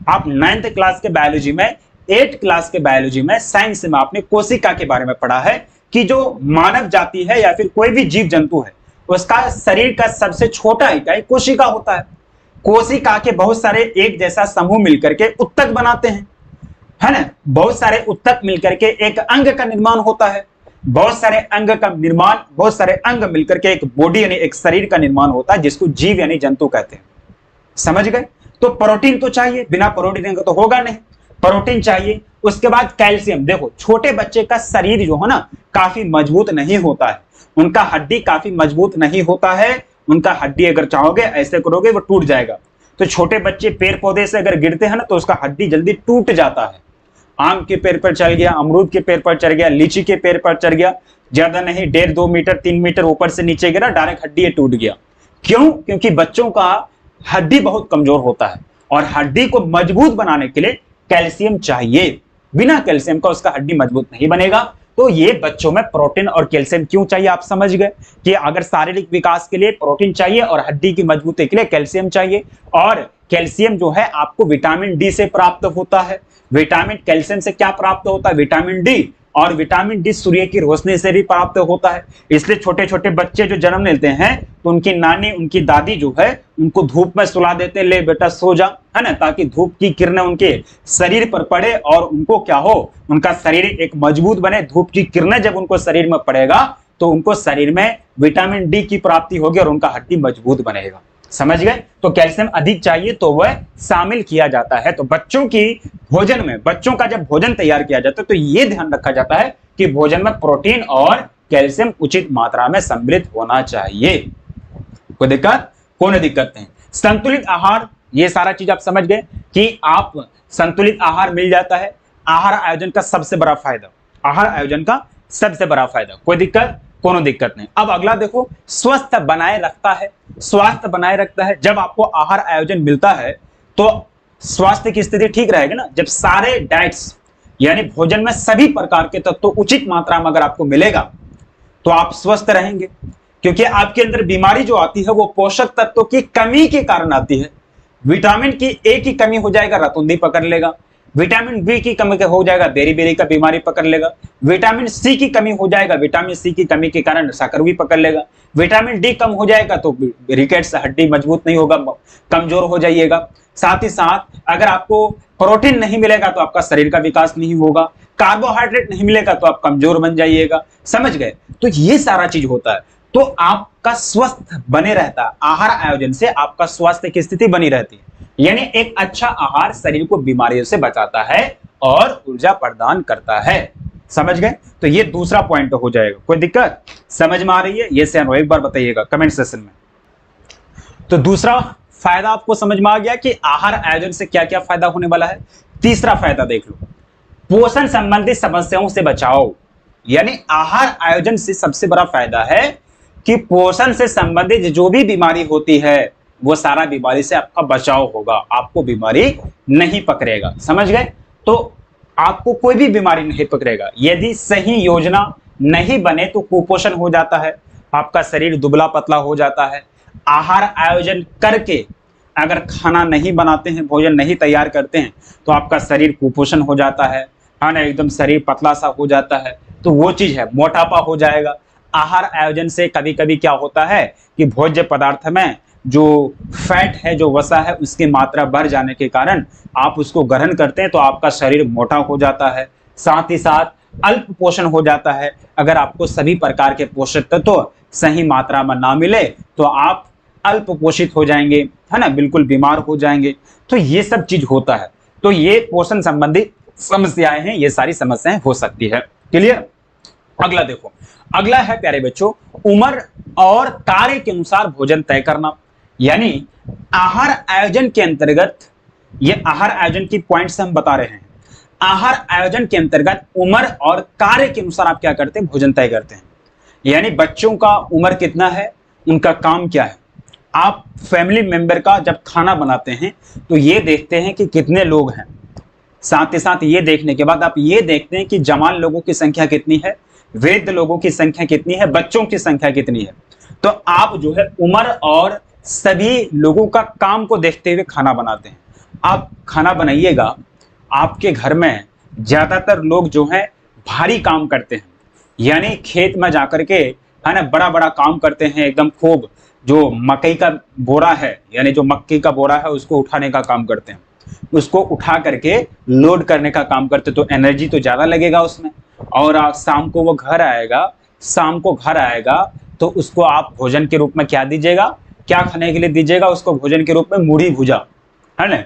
आप 9th क्लास के बायोलॉजी में, 8th क्लास के बायोलॉजी में, साइंस में आपने कोशिका के बारे में पढ़ा है कि जो मानव जाति है या फिर कोई भी जीव जंतु है, उसका शरीर का सबसे छोटा इकाई कोशिका होता है। कोशिका के बहुत सारे एक जैसा समूह मिलकर के उत्तक बनाते हैं, है ना। बहुत सारे उत्तक मिलकर के एक अंग का निर्माण होता है, बहुत सारे अंग का निर्माण, बहुत सारे अंग मिलकर के एक बॉडी यानी एक शरीर का निर्माण होता है, जिसको जीव यानी जंतु कहते हैं। समझ गए? तो प्रोटीन तो चाहिए, बिना प्रोटीन का तो होगा नहीं, प्रोटीन चाहिए। उसके बाद कैल्शियम। देखो, छोटे बच्चे का शरीर जो है ना काफी मजबूत नहीं होता है, उनका हड्डी काफी मजबूत नहीं होता है, उनका हड्डी अगर चाहोगे ऐसे करोगे वो टूट जाएगा। तो छोटे बच्चे पेड़ पौधे से अगर गिरते हैं ना तो उसका हड्डी जल्दी टूट जाता है। आम के पेड़ पर चढ़ गया, अमरूद के पेड़ पर चढ़ गया, लीची के पेड़ पर चढ़ गया, ज्यादा नहीं 1.5-2 मीटर 3 मीटर ऊपर से नीचे गिरा, डायरेक्ट हड्डी टूट गया। क्यों? क्योंकि बच्चों का हड्डी बहुत कमजोर होता है और हड्डी को मजबूत बनाने के लिए कैल्शियम चाहिए, बिना कैल्शियम का उसका हड्डी मजबूत नहीं बनेगा। तो ये बच्चों में प्रोटीन और कैल्शियम क्यों चाहिए, आप समझ गए कि अगर शारीरिक विकास के लिए प्रोटीन चाहिए और हड्डी की मजबूती के लिए कैल्शियम चाहिए। और कैल्शियम जो है आपको विटामिन डी से प्राप्त होता है। विटामिन कैल्शियम से क्या प्राप्त होता है? Vitamin D. और विटामिन डी सूर्य की रोशनी से भी प्राप्त होता है। इसलिए छोटे छोटे बच्चे जो जन्म लेते हैं तो उनकी नानी, उनकी दादी जो है उनको धूप में सुला देते, ले बेटा सो जा, है ना, ताकि धूप की किरणें उनके शरीर पर पड़े और उनको क्या हो, उनका शरीर एक मजबूत बने। धूप की किरणें जब उनको शरीर में पड़ेगा तो उनको शरीर में विटामिन डी की प्राप्ति होगी और उनका हड्डी मजबूत बनेगा। समझ गए? तो कैल्शियम अधिक चाहिए तो वह शामिल किया जाता है। तो बच्चों की भोजन में, बच्चों का जब भोजन तैयार किया जाता है तो यह ध्यान रखा जाता है कि भोजन में प्रोटीन और कैल्शियम उचित मात्रा में सम्मिलित होना चाहिए। कोई दिक्कत? कोई दिक्कत नहीं। संतुलित आहार, ये सारा चीज आप समझ गए कि आप संतुलित आहार मिल जाता है। आहार आयोजन का सबसे बड़ा फायदा, आहार आयोजन का सबसे बड़ा फायदा, कोई दिक्कत? कोनो दिक्कत नहीं। अब अगला देखो, स्वस्थ बनाए रखता है, स्वास्थ्य बनाए रखता है। जब आपको आहार आयोजन मिलता है तो स्वास्थ्य की स्थिति ठीक रहेगी ना। जब सारे डाइट्स यानी भोजन में सभी प्रकार के तत्व उचित मात्रा में अगर आपको मिलेगा तो आप स्वस्थ रहेंगे, क्योंकि आपके अंदर बीमारी जो आती है वो पोषक तत्वों की कमी के कारण आती है। विटामिन की ए की कमी हो जाएगा, रतुंधी पकड़ लेगा। विटामिन बी की कमी हो जाएगा, बेरी बेरी का बीमारी पकड़ लेगा। विटामिन सी की कमी हो जाएगा, विटामिन सी की कमी के कारण साकर भी पकड़ लेगा। विटामिन डी कम हो जाएगा तो रिकेट्स, हड्डी मजबूत नहीं होगा, कमजोर हो जाइएगा। साथ ही साथ अगर आपको प्रोटीन नहीं मिलेगा तो आपका शरीर का विकास नहीं होगा, कार्बोहाइड्रेट नहीं मिलेगा तो आप कमजोर बन जाइएगा। समझ गए? तो ये सारा चीज होता है। तो आपका स्वस्थ बने रहता है, आहार आयोजन से आपका स्वास्थ्य की स्थिति बनी रहती है। यानी एक अच्छा आहार शरीर को बीमारियों से बचाता है और ऊर्जा प्रदान करता है। समझ गए? तो ये दूसरा पॉइंट हो जाएगा। कोई दिक्कत समझ में आ रही है? ये से एक बार बताइएगा कमेंट सेक्शन में। तो दूसरा फायदा आपको समझ में आ गया कि आहार आयोजन से क्या क्या फायदा होने वाला है। तीसरा फायदा देख लो, पोषण संबंधी समस्याओं से बचाओ। यानी आहार आयोजन से सबसे बड़ा फायदा है कि पोषण से संबंधित जो भी बीमारी होती है वो सारा बीमारी से आपका बचाव होगा, आपको बीमारी नहीं पकड़ेगा। समझ गए? तो आपको कोई भी बीमारी नहीं पकड़ेगा। यदि सही योजना नहीं बने तो कुपोषण हो जाता है, आपका शरीर दुबला पतला हो जाता है। आहार आयोजन करके अगर खाना नहीं बनाते हैं, भोजन नहीं तैयार करते हैं तो आपका शरीर कुपोषण हो जाता है ना, एकदम शरीर पतला सा हो जाता है। तो वो चीज है, मोटापा हो जाएगा। आहार आयोजन से कभी कभी क्या होता है कि भोज्य पदार्थ में जो फैट है, जो वसा है, उसकी मात्रा बढ़ जाने के कारण आप उसको ग्रहण करते हैं तो आपका शरीर मोटा हो जाता है। साथ ही साथ अल्प पोषण हो जाता है। अगर आपको सभी प्रकार के पोषक तत्व सही मात्रा में ना मिले तो आप अल्प पोषित हो जाएंगे, है ना, बिल्कुल बीमार हो जाएंगे। तो ये सब चीज होता है। तो ये पोषण संबंधी समस्याएं हैं, ये सारी समस्याएं हो सकती है। क्लियर? अगला देखो, अगला है प्यारे बच्चों, उम्र और कार्य के अनुसार भोजन तय करना। यानी आहार आयोजन के अंतर्गत, ये आहार आयोजन की पॉइंट्स हम बता रहे हैं। आहार आयोजन के अंतर्गत उम्र और कार्य के अनुसार आप क्या करते हैं? भोजन तय करते हैं। यानी बच्चों का उम्र कितना है, उनका काम क्या है। आप फैमिली मेंबर का जब खाना बनाते हैं तो ये देखते हैं कि कितने लोग हैं। साथ ही साथ ये देखने के बाद आप ये देखते हैं कि जवान लोगों की संख्या कितनी है, वृद्ध लोगों की संख्या कितनी है, बच्चों की संख्या कितनी है। तो आप जो है उम्र और सभी लोगों का काम को देखते हुए खाना बनाते हैं। आप खाना बनाइएगा, आपके घर में ज्यादातर लोग जो है भारी काम करते हैं, यानी खेत में जाकर के, है ना, बड़ा बड़ा काम करते हैं एकदम खूब। जो मकई का बोरा है, यानी जो मक्की का बोरा है, उसको उठाने का काम करते हैं, उसको उठा करके लोड करने का काम करते, तो एनर्जी तो ज्यादा लगेगा उसमें। और शाम को वो घर आएगा, शाम को घर आएगा तो उसको आप भोजन के रूप में क्या दीजिएगा, क्या खाने के लिए दीजिएगा उसको? भोजन के रूप में मुढ़ी भुजा, है ना,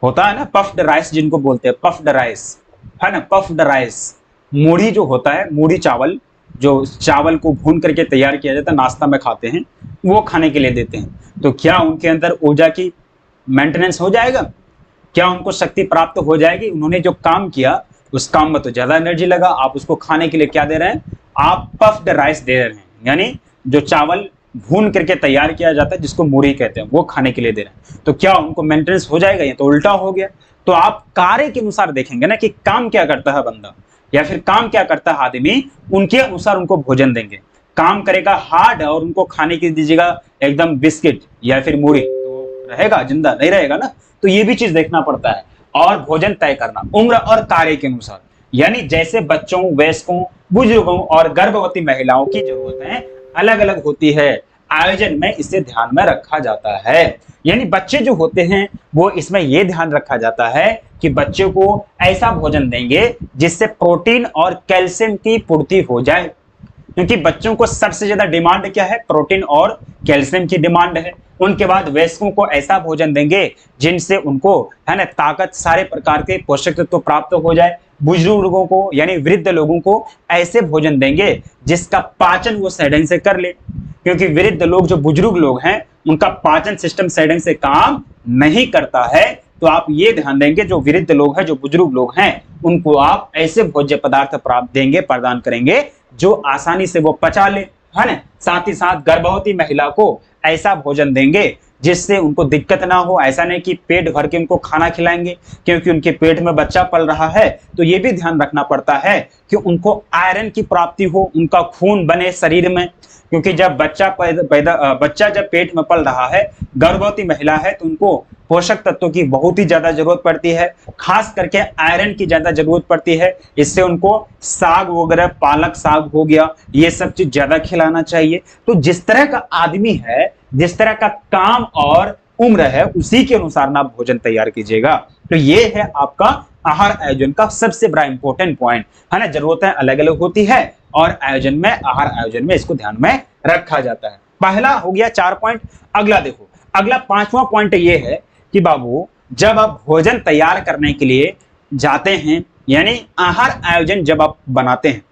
होता है ना, पफ्ड राइस जिनको बोलते हैं, पफ्ड राइस, है ना, पफ्ड राइस। मुढ़ी जो होता है, मुढ़ी चावल, जो चावल को भून करके तैयार किया जाता है, नाश्ता में खाते हैं, वो खाने के लिए देते हैं। तो क्या उनके अंदर ऊर्जा की मेंटेनेंस हो जाएगा? क्या उनको शक्ति प्राप्त हो जाएगी? उन्होंने जो काम किया उस काम में तो ज्यादा एनर्जी लगा। आप उसको खाने के लिए क्या दे रहे हैं? आप पफ्ड राइस दे रहे हैं, यानी जो चावल भून करके तैयार किया जाता है जिसको मुढ़ी कहते हैं, वो खाने के लिए दे रहे हैं। तो क्या उनको मेंटेनेंस हो जाएगा? ये तो उल्टा हो गया। तो आप कार्य के अनुसार देखेंगे ना कि काम क्या करता है बंदा, या फिर काम क्या करता है आदमी, उनके अनुसार उनको भोजन देंगे। काम करेगा हार्ड और उनको खाने के लिए दीजिएगा एकदम बिस्किट या फिर मुढ़ी, तो रहेगा? जिंदा नहीं रहेगा ना। तो ये भी चीज देखना पड़ता है। और भोजन तय करना उम्र और कार्य के अनुसार, यानी जैसे बच्चों, वयस्कों, बुजुर्गों और गर्भवती महिलाओं की जरूरतें अलग अलग होती है, आयोजन में इसे ध्यान में रखा जाता है। यानी बच्चे जो होते हैं वो इसमें यह ध्यान रखा जाता है कि बच्चे को ऐसा भोजन देंगे जिससे प्रोटीन और कैल्शियम की पूर्ति हो जाए, क्योंकि बच्चों को सबसे ज्यादा डिमांड क्या है? प्रोटीन और कैल्शियम की डिमांड है। उनके बाद वयस्कों को ऐसा भोजन देंगे जिनसे उनको, है ना, ताकत, सारे प्रकार के पोषक तत्व प्राप्त हो जाए। बुजुर्गों को यानी वृद्ध लोगों को ऐसे भोजन देंगे जिसका पाचन वो सही से कर ले, क्योंकि वृद्ध लोग, जो बुजुर्ग लोग हैं, उनका पाचन सिस्टम सही से काम नहीं करता है। तो आप ये ध्यान देंगे जो वृद्ध लोग हैं, जो बुजुर्ग लोग हैं, उनको आप ऐसे भोज्य पदार्थ प्राप्त देंगे, प्रदान करेंगे जो आसानी से वो पचा ले, है ना। साथ ही साथ गर्भवती महिला को ऐसा भोजन देंगे जिससे उनको दिक्कत ना हो। ऐसा नहीं कि पेट भर के उनको खाना खिलाएंगे, क्योंकि उनके पेट में बच्चा पल रहा है, तो ये भी ध्यान रखना पड़ता है कि उनको आयरन की प्राप्ति हो, उनका खून बने शरीर में। क्योंकि जब बच्चा जब पेट में पल रहा है, गर्भवती महिला है, तो उनको पोषक तत्वों की बहुत ही ज्यादा जरूरत पड़ती है, खास करके आयरन की ज्यादा जरूरत पड़ती है। इससे उनको साग वगैरह, पालक साग हो गया, ये सब चीज ज्यादा खिलाना चाहिए। तो जिस तरह का आदमी है, जिस तरह का काम और उम्र है, उसी के अनुसार ना भोजन तैयार कीजिएगा। तो ये है आपका आहार आयोजन का सबसे बड़ा इंपॉर्टेंट पॉइंट है ना। जरूरतें अलग अलग होती है और आयोजन में, आहार आयोजन में इसको ध्यान में रखा जाता है। पहला हो गया 4 पॉइंट। अगला देखो, अगला 5वां पॉइंट ये है कि बाबू, जब आप भोजन तैयार करने के लिए जाते हैं, यानी आहार आयोजन जब आप बनाते हैं,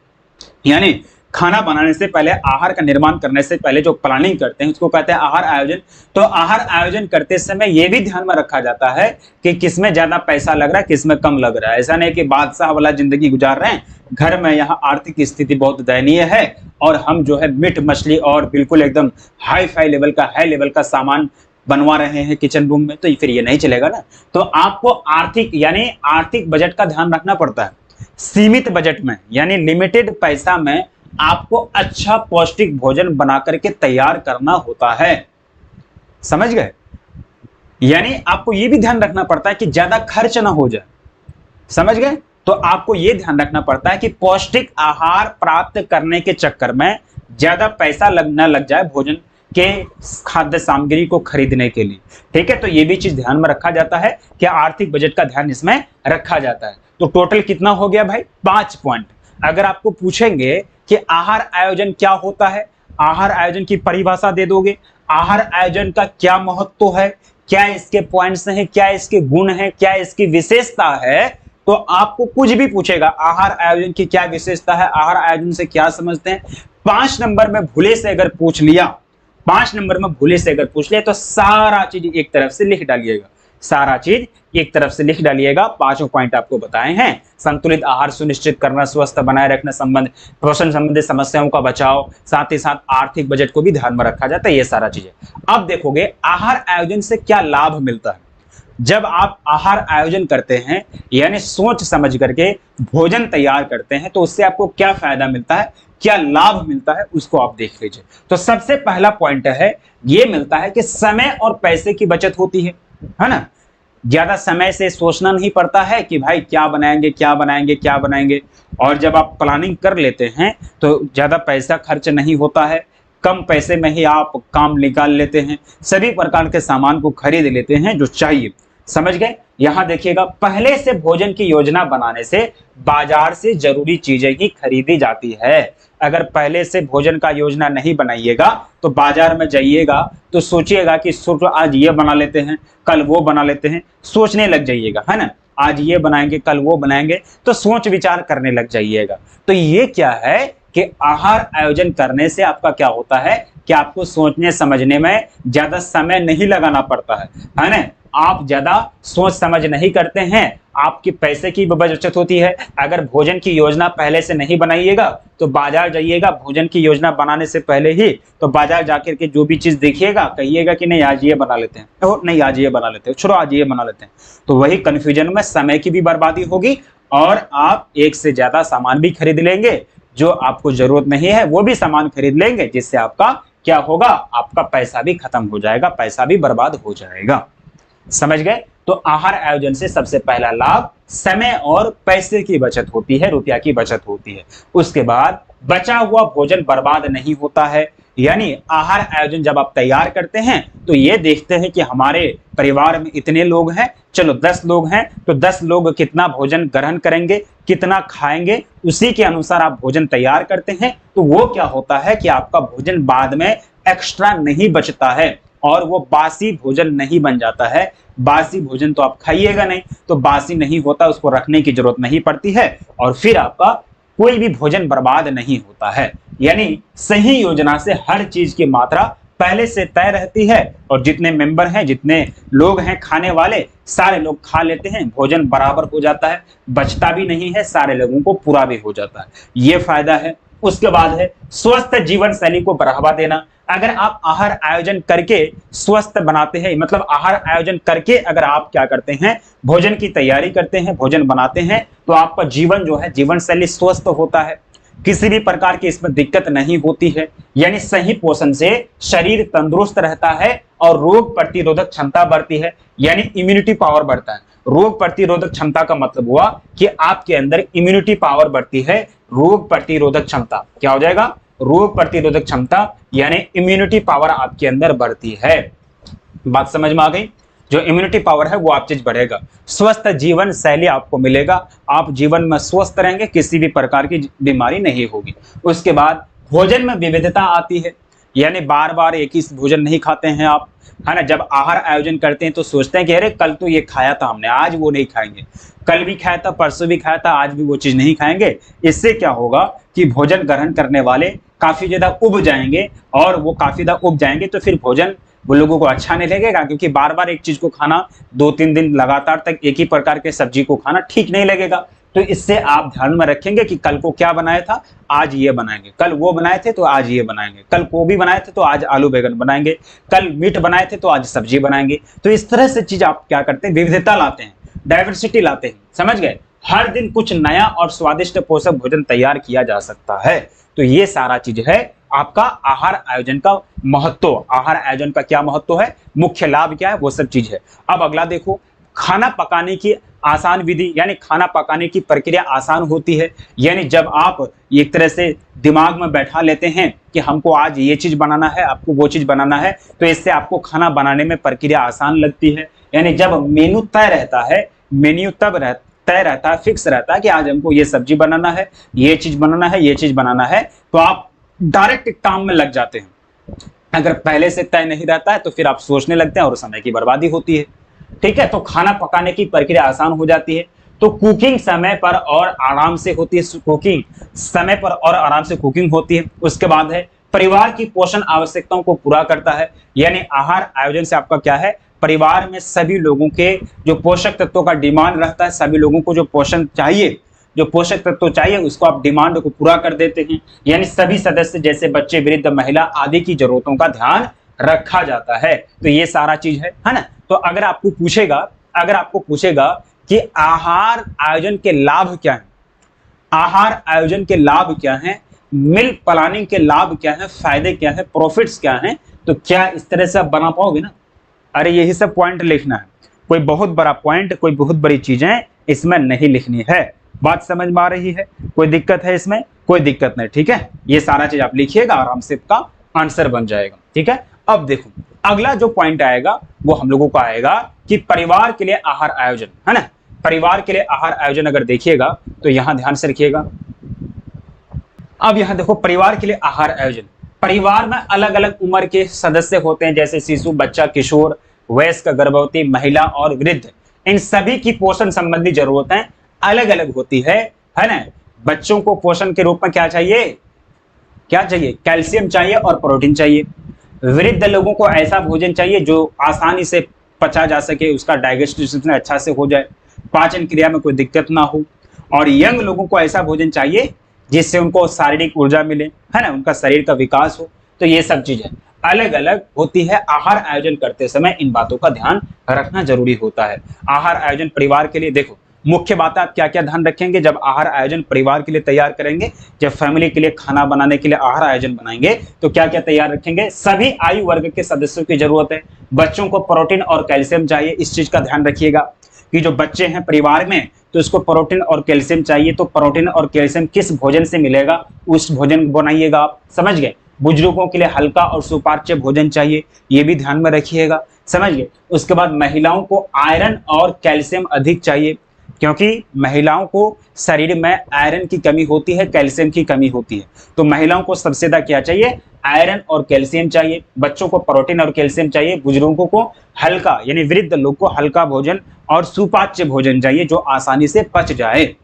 यानी खाना बनाने से पहले, आहार का निर्माण करने से पहले जो प्लानिंग करते हैं उसको कहते हैं आहार आयोजन। तो आहार आयोजन करते समय यह भी ध्यान में रखा जाता है कि किसमें ज्यादा पैसा लग रहा है, किसमें कम लग रहा है। ऐसा नहीं कि बादशाह वाला जिंदगी गुजार रहे हैं, घर में यहाँ आर्थिक स्थिति बहुत दयनीय है और हम जो है मीट मछली और बिल्कुल एकदम हाई लेवल का सामान बनवा रहे हैं किचन रूम में, तो फिर ये नहीं चलेगा ना। तो आपको आर्थिक, यानी आर्थिक बजट का ध्यान रखना पड़ता है। सीमित बजट में, यानी लिमिटेड पैसा में आपको अच्छा पौष्टिक भोजन बना करके तैयार करना होता है। समझ गए? यानी आपको यह भी ध्यान रखना पड़ता है कि ज्यादा खर्च ना हो जाए। समझ गए? तो आपको यह ध्यान रखना पड़ता है कि पौष्टिक आहार प्राप्त करने के चक्कर में ज्यादा पैसा न लग जाए भोजन के खाद्य सामग्री को खरीदने के लिए। ठीक है, तो ये भी चीज ध्यान में रखा जाता है कि आर्थिक बजट का ध्यान इसमें रखा जाता है। तो टोटल कितना हो गया भाई? 5 पॉइंट। अगर आपको पूछेंगे कि आहार आयोजन क्या होता है, आहार आयोजन की परिभाषा दे दोगे, आहार आयोजन का क्या महत्व है, क्या इसके पॉइंट्स हैं, क्या इसके गुण हैं, क्या इसकी विशेषता है, तो आपको कुछ भी पूछेगा आहार आयोजन की क्या विशेषता है, आहार आयोजन से क्या समझते हैं, 5 नंबर में भूले से अगर पूछ लिया, 5 नंबर में भूले से अगर पूछ लिया, तो सारा चीज एक तरफ से लिख डालिएगा, सारा चीज एक तरफ से लिख डालिएगा। 5 पॉइंट आपको बताए हैं। संतुलित आहार सुनिश्चित करना, स्वस्थ बनाए रखना, पोषण संबंधित समस्याओं का बचाव, साथ ही साथ आर्थिक बजट को भी ध्यान में रखा जाता है। ये सारा चीजें अब देखोगे आहार आयोजन से क्या लाभ मिलता है। जब आप आहार आयोजन करते हैं, यानी सोच समझ करके भोजन तैयार करते हैं, तो उससे आपको क्या फायदा मिलता है, क्या लाभ मिलता है, उसको आप देख लीजिए। तो सबसे पहला पॉइंट है, ये मिलता है कि समय और पैसे की बचत होती है ना। ज्यादा समय से सोचना नहीं पड़ता है कि भाई क्या बनाएंगे क्या बनाएंगे क्या बनाएंगे, और जब आप प्लानिंग कर लेते हैं तो ज्यादा पैसा खर्च नहीं होता है, कम पैसे में ही आप काम निकाल लेते हैं, सभी प्रकार के सामान को खरीद लेते हैं जो चाहिए। समझ गए? यहां देखिएगा, पहले से भोजन की योजना बनाने से बाजार से जरूरी चीजें ही खरीदी जाती है। अगर पहले से भोजन का योजना नहीं बनाइएगा तो बाजार में जाइएगा तो सोचिएगा कि आज ये बना लेते हैं, कल वो बना लेते हैं, सोचने लग जाइएगा, है ना। आज ये बनाएंगे, कल वो बनाएंगे, तो सोच विचार करने लग जाइएगा। तो ये क्या है कि आहार आयोजन करने से आपका क्या होता है कि आपको सोचने समझने में ज्यादा समय नहीं लगाना पड़ता है ना। आप ज्यादा सोच समझ नहीं करते हैं, आपके पैसे की बचत होती है। अगर भोजन की योजना पहले से नहीं बनाइएगा तो बाजार जाइएगा, भोजन की योजना बनाने से पहले ही तो बाजार जाकर के जो भी चीज देखिएगा कहिएगा कि नहीं आज ये बना लेते हैं, और नहीं आज ये बना लेते हैं, छोड़ो आज ये बना लेते हैं। तो वही कंफ्यूजन में समय की भी बर्बादी होगी और आप एक से ज्यादा सामान भी खरीद लेंगे, जो आपको जरूरत नहीं है वो भी सामान खरीद लेंगे, जिससे आपका क्या होगा, आपका पैसा भी खत्म हो जाएगा, पैसा भी बर्बाद हो जाएगा। समझ गए? तो आहार आयोजन से सबसे पहला लाभ समय और पैसे की बचत होती है, रुपया की बचत होती है। उसके बाद बचा हुआ भोजन बर्बाद नहीं होता है। यानी आहार आयोजन जब आप तैयार करते हैं तो ये देखते हैं कि हमारे परिवार में इतने लोग हैं, चलो 10 लोग हैं तो 10 लोग कितना भोजन ग्रहण करेंगे, कितना खाएंगे, उसी के अनुसार आप भोजन तैयार करते हैं। तो वो क्या होता है कि आपका भोजन बाद में एक्स्ट्रा नहीं बचता है और वो बासी भोजन नहीं बन जाता है। बासी भोजन तो आप खाइएगा नहीं, तो बासी नहीं होता, उसको रखने की जरूरत नहीं पड़ती है और फिर आपका कोई भी भोजन बर्बाद नहीं होता है। यानी सही योजना से हर चीज की मात्रा पहले से तय रहती है और जितने मेंबर हैं, जितने लोग हैं खाने वाले, सारे लोग खा लेते हैं, भोजन बराबर हो जाता है, बचता भी नहीं है, सारे लोगों को पूरा भी हो जाता है। ये फायदा है। उसके बाद है स्वस्थ जीवन शैली को बढ़ावा देना। अगर आप आहार आयोजन करके स्वस्थ बनाते हैं, मतलब आहार आयोजन करके अगर आप क्या करते हैं, भोजन की तैयारी करते हैं, भोजन बनाते हैं, तो आपका जीवन जो है, जीवन शैली स्वस्थ होता है, किसी भी प्रकार की इसमें दिक्कत नहीं होती है। यानी सही पोषण से शरीर तंदुरुस्त रहता है और रोग प्रतिरोधक क्षमता बढ़ती है, यानी इम्यूनिटी पावर बढ़ता है। रोग प्रतिरोधक क्षमता का मतलब हुआ कि आपके अंदर इम्यूनिटी पावर बढ़ती है। रोग प्रतिरोधक क्षमता क्या हो जाएगा, रोग प्रतिरोधक क्षमता यानी इम्यूनिटी पावर आपके अंदर बढ़ती है। बात समझ में आ गई? जो इम्यूनिटी पावर है वो आप चीज बढ़ेगा, स्वस्थ जीवन शैली आपको मिलेगा, आप जीवन में स्वस्थ रहेंगे, किसी भी प्रकार की बीमारी नहीं होगी। उसके बाद भोजन में विविधता आती है, यानी बार बार एक ही भोजन नहीं खाते हैं आप, है ना। जब आहार आयोजन करते हैं तो सोचते हैं कि अरे कल तो ये खाया था हमने, आज वो नहीं खाएंगे, कल भी खाया था, परसों भी खाया था, आज भी वो चीज नहीं खाएंगे। इससे क्या होगा कि भोजन ग्रहण करने वाले काफी ज्यादा उब जाएंगे, और वो काफी ज्यादा उब जाएंगे तो फिर भोजन वो लोगों को अच्छा नहीं लगेगा, क्योंकि बार बार एक चीज को खाना, 2-3 दिन लगातार तक एक ही प्रकार के सब्जी को खाना ठीक नहीं लगेगा। तो इससे आप ध्यान में रखेंगे कि कल को क्या बनाया था, आज ये बनाएंगे, कल वो बनाए थे तो आज ये बनाएंगे, कल गोभी बनाए थे तो आज आलू बैगन बनाएंगे, कल मीट बनाए थे तो आज सब्जी बनाएंगे। तो इस तरह से चीज आप क्या करते हैं, विविधता लाते हैं, डाइवर्सिटी लाते हैं, समझ गए। हर दिन कुछ नया और स्वादिष्ट पोषक भोजन तैयार किया जा सकता है। तो ये सारा चीज है आपका आहार आयोजन का महत्व। आहार आयोजन का क्या महत्व है, मुख्य लाभ क्या है, वो सब चीज है। अब अगला देखो, खाना पकाने की आसान विधि, यानी खाना पकाने की प्रक्रिया आसान होती है। यानी जब आप एक तरह से दिमाग में बैठा लेते हैं कि हमको आज ये चीज बनाना है, आपको वो चीज बनाना है, तो इससे आपको खाना बनाने में प्रक्रिया आसान लगती है। यानी जब मेनू तय रहता है, मेन्यू तब तय रहता है, फिक्स रहता है कि आज हमको ये सब्जी बनाना है, ये चीज बनाना है, ये चीज बनाना है, तो आप डायरेक्ट काम में लग जाते हैं। अगर पहले से तय नहीं रहता है तो फिर आप सोचने लगते हैं और समय की बर्बादी होती है। ठीक है, तो खाना पकाने की प्रक्रिया आसान हो जाती है। तो कुकिंग समय पर और आराम से होती है, कुकिंग समय पर और आराम से कुकिंग होती है। उसके बाद है परिवार की पोषण आवश्यकताओं को पूरा करता है। यानी आहार आयोजन से आपका क्या है, परिवार में सभी लोगों के जो पोषक तत्वों का डिमांड रहता है, सभी लोगों को जो पोषण चाहिए, जो पोषक तत्व चाहिए, उसको आप डिमांड को पूरा कर देते हैं। यानी सभी सदस्य जैसे बच्चे, वृद्ध, महिला आदि की जरूरतों का ध्यान रखा जाता है। तो ये सारा चीज है ना। तो अगर आपको पूछेगा कि आहार आयोजन के लाभ क्या है, आहार आयोजन के लाभ क्या है, मील प्लानिंग के लाभ क्या है, फायदे क्या है, प्रॉफिट्स क्या है, तो क्या इस तरह से आप बना पाओगे ना? अरे यही सब पॉइंट लिखना है, कोई बहुत बड़ा पॉइंट, कोई बहुत बड़ी चीजें इसमें नहीं लिखनी है। बात समझ में आ रही है? कोई दिक्कत है इसमें? कोई दिक्कत नहीं, ठीक है। ये सारा चीज आप लिखिएगा, आराम से इसका आंसर बन जाएगा, ठीक है। अब देखो अगला जो पॉइंट आएगा वो हम लोगों को आएगा कि परिवार के लिए आहार आयोजन, है ना। परिवार के लिए आहार आयोजन अगर देखिएगा तो यहां ध्यान से रखिएगा। अब यहां देखो, परिवार के लिए आहार आयोजन, परिवार में अलग अलग उम्र के सदस्य होते हैं, जैसे शिशु, बच्चा, किशोर, वयस्क, गर्भवती, महिला और वृद्ध। इन सभी की पोषण संबंधी जरूरतें अलग अलग होती है ना। बच्चों को पोषण के रूप में क्या चाहिए, कैल्शियम चाहिए और प्रोटीन चाहिए। वृद्ध लोगों को ऐसा भोजन चाहिए जो आसानी से पचा जा सके, उसका डाइजेस्टिव अच्छा से हो जाए, पाचन क्रिया में कोई दिक्कत ना हो। और यंग लोगों को ऐसा भोजन चाहिए जिससे उनको शारीरिक ऊर्जा मिले, है ना, उनका शरीर का विकास हो। तो ये सब चीजें अलग अलग होती है। आहार आयोजन करते समय इन बातों का ध्यान रखना जरूरी होता है। आहार आयोजन परिवार के लिए, देखो मुख्य बात आप क्या क्या ध्यान रखेंगे जब आहार आयोजन परिवार के लिए तैयार करेंगे, जब फैमिली के लिए खाना बनाने के लिए आहार आयोजन बनाएंगे तो क्या क्या तैयार रखेंगे। सभी आयु वर्ग के सदस्यों की जरूरत है। बच्चों को प्रोटीन और कैल्शियम चाहिए, इस चीज का ध्यान रखिएगा कि जो बच्चे हैं परिवार में तो उसको प्रोटीन और कैल्शियम चाहिए। तो प्रोटीन और कैल्शियम किस भोजन से मिलेगा, उस भोजन बनाइएगा आप, समझ गए। बुजुर्गों के लिए हल्का और सुपाच्य भोजन चाहिए, ये भी ध्यान में रखिएगा, समझ गए। उसके बाद महिलाओं को आयरन और कैल्शियम अधिक चाहिए, क्योंकि महिलाओं को शरीर में आयरन की कमी होती है, कैल्शियम की कमी होती है। तो महिलाओं को सबसे ज्यादा क्या चाहिए, आयरन और कैल्शियम चाहिए। बच्चों को प्रोटीन और कैल्शियम चाहिए। बुजुर्गों को हल्का, यानी वृद्ध लोग को हल्का भोजन और सुपाच्य भोजन चाहिए, जो आसानी से पच जाए,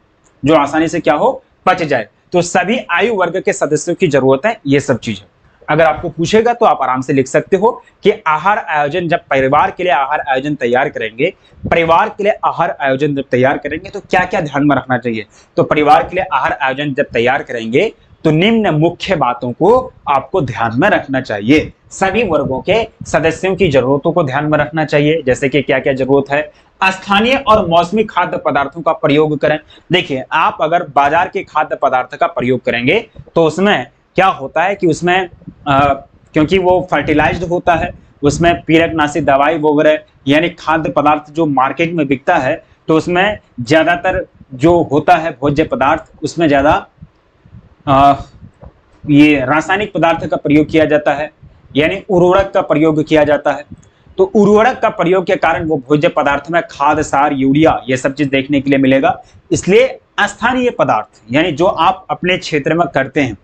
जो आसानी से क्या हो, पच जाए। तो सभी आयु वर्ग के सदस्यों की जरूरत है, ये सब चीज है। अगर आपको पूछेगा तो आप आराम से लिख सकते हो कि आहार आयोजन, जब परिवार के लिए आहार आयोजन तैयार करेंगे, परिवार के लिए आहार आयोजन जब तैयार करेंगे तो क्या क्या ध्यान में रखना चाहिए। तो परिवार के लिए आहार आयोजन जब तैयार करेंगे तो निम्न मुख्य बातों को आपको ध्यान में रखना चाहिए। सभी वर्गों के सदस्यों की जरूरतों को ध्यान में रखना चाहिए, जैसे कि क्या क्या जरूरत है। स्थानीय और मौसमी खाद्य पदार्थों का प्रयोग करें। देखिए, आप अगर बाजार के खाद्य पदार्थ का प्रयोग करेंगे तो उसमें क्या होता है कि उसमें क्योंकि वो फर्टिलाइज्ड होता है, उसमें पीड़कनाशी दवाई वगैरह यानी खाद्य पदार्थ जो मार्केट में बिकता है, तो उसमें ज्यादातर जो होता है भोज्य पदार्थ, उसमें ज्यादा ये रासायनिक पदार्थ का प्रयोग किया जाता है, यानी उर्वरक का प्रयोग किया जाता है। तो उर्वरक का प्रयोग के कारण वो भोज्य पदार्थ में खाद, सार, यूरिया ये सब चीज देखने के लिए मिलेगा। इसलिए स्थानीय पदार्थ यानी जो आप अपने क्षेत्र में करते हैं,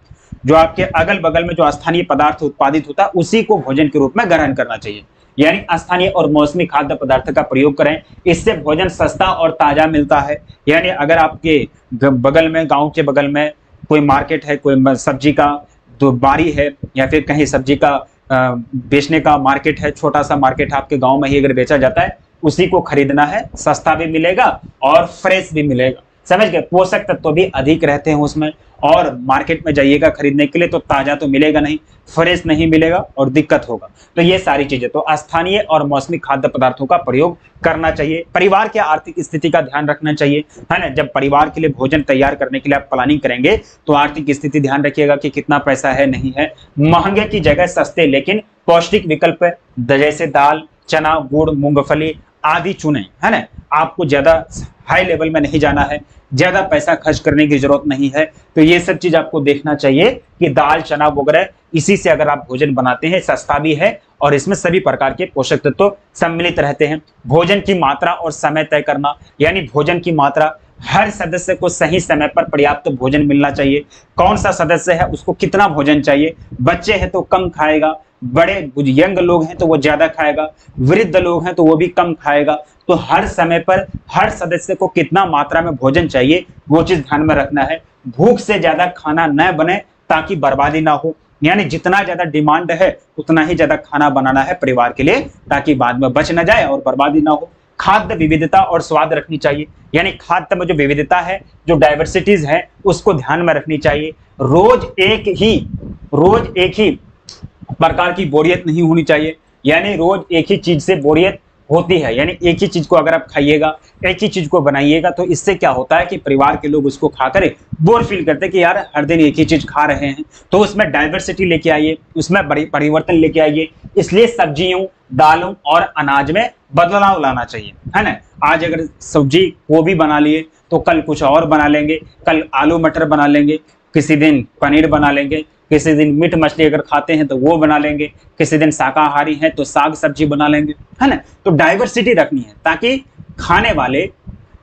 जो आपके अगल बगल में जो स्थानीय पदार्थ उत्पादित होता है, उसी को भोजन के रूप में ग्रहण करना चाहिए। यानी स्थानीय और मौसमी खाद्य पदार्थ का प्रयोग करें, इससे भोजन सस्ता और ताजा मिलता है। यानी अगर आपके बगल में, गांव के बगल में कोई मार्केट है, कोई सब्जी का तो बारी है, या फिर कहीं सब्जी का बेचने का मार्केट है, छोटा सा मार्केट आपके गांव में ही अगर बेचा जाता है, उसी को खरीदना है। सस्ता भी मिलेगा और फ्रेश भी मिलेगा, समझ गए। पोषक तत्व भी अधिक रहते हैं उसमें। और मार्केट में जाइएगा खरीदने के लिए तो ताजा तो मिलेगा नहीं, फ्रेश नहीं मिलेगा और दिक्कत होगा। तो ये सारी चीजें, तो स्थानीय और मौसमी खाद्य पदार्थों का प्रयोग करना चाहिए। परिवार की आर्थिक स्थिति का ध्यान रखना चाहिए, है ना। जब परिवार के लिए भोजन तैयार करने के लिए आप प्लानिंग करेंगे तो आर्थिक स्थिति ध्यान रखिएगा कि कितना पैसा है, नहीं है। महंगे की जगह सस्ते लेकिन पौष्टिक विकल्प जैसे दाल, चना, गुड़, मूंगफली आदि चुने, है ना। आपको ज्यादा हाई लेवल में नहीं जाना है, ज्यादा पैसा खर्च करने की जरूरत नहीं है। तो ये सब चीज आपको देखना चाहिए कि दाल, चना वगैरह, इसी से अगर आप भोजन बनाते हैं, सस्ता भी है और इसमें सभी प्रकार के पोषक तत्व सम्मिलित रहते हैं। भोजन की मात्रा और समय तय करना, यानी भोजन की मात्रा, हर सदस्य को सही समय पर पर्याप्त भोजन मिलना चाहिए। कौन सा सदस्य है उसको कितना भोजन चाहिए। बच्चे हैं तो कम खाएगा, बड़े यंग लोग हैं तो वो ज्यादा खाएगा, वृद्ध लोग हैं तो वो भी कम खाएगा। तो हर समय पर हर सदस्य को कितना मात्रा में भोजन चाहिए वो चीज ध्यान में रखना है। भूख से ज्यादा खाना न बने ताकि बर्बादी ना हो, यानी जितना ज्यादा डिमांड है उतना ही ज्यादा खाना बनाना है परिवार के लिए, ताकि बाद में बच न जाए और बर्बादी ना हो। खाद्य विविधता और स्वाद रखनी चाहिए, यानी खाद्य में जो विविधता है, जो डाइवर्सिटीज है, उसको ध्यान में रखनी चाहिए। रोज एक ही प्रकार की बोरियत नहीं होनी चाहिए, यानी रोज एक ही चीज से बोरियत होती है। यानी एक ही चीज को अगर आप खाइएगा, एक ही चीज को बनाइएगा, तो इससे क्या होता है कि परिवार के लोग उसको खाकर बोर फील करते हैं कि यार हर दिन एक ही चीज खा रहे हैं। तो उसमें डाइवर्सिटी लेके आइए, उसमें बड़ी परिवर्तन लेके आइए। इसलिए सब्जियों, दालों और अनाज में बदलाव लाना चाहिए, है ना। आज अगर सब्जी गोभी बना लिए तो कल कुछ और बना लेंगे, कल आलू मटर बना लेंगे, किसी दिन पनीर बना लेंगे, किसी दिन मीट मछली अगर खाते हैं तो वो बना लेंगे, किसी दिन शाकाहारी हैं तो साग सब्जी बना लेंगे, है ना। तो डाइवर्सिटी रखनी है ताकि खाने वाले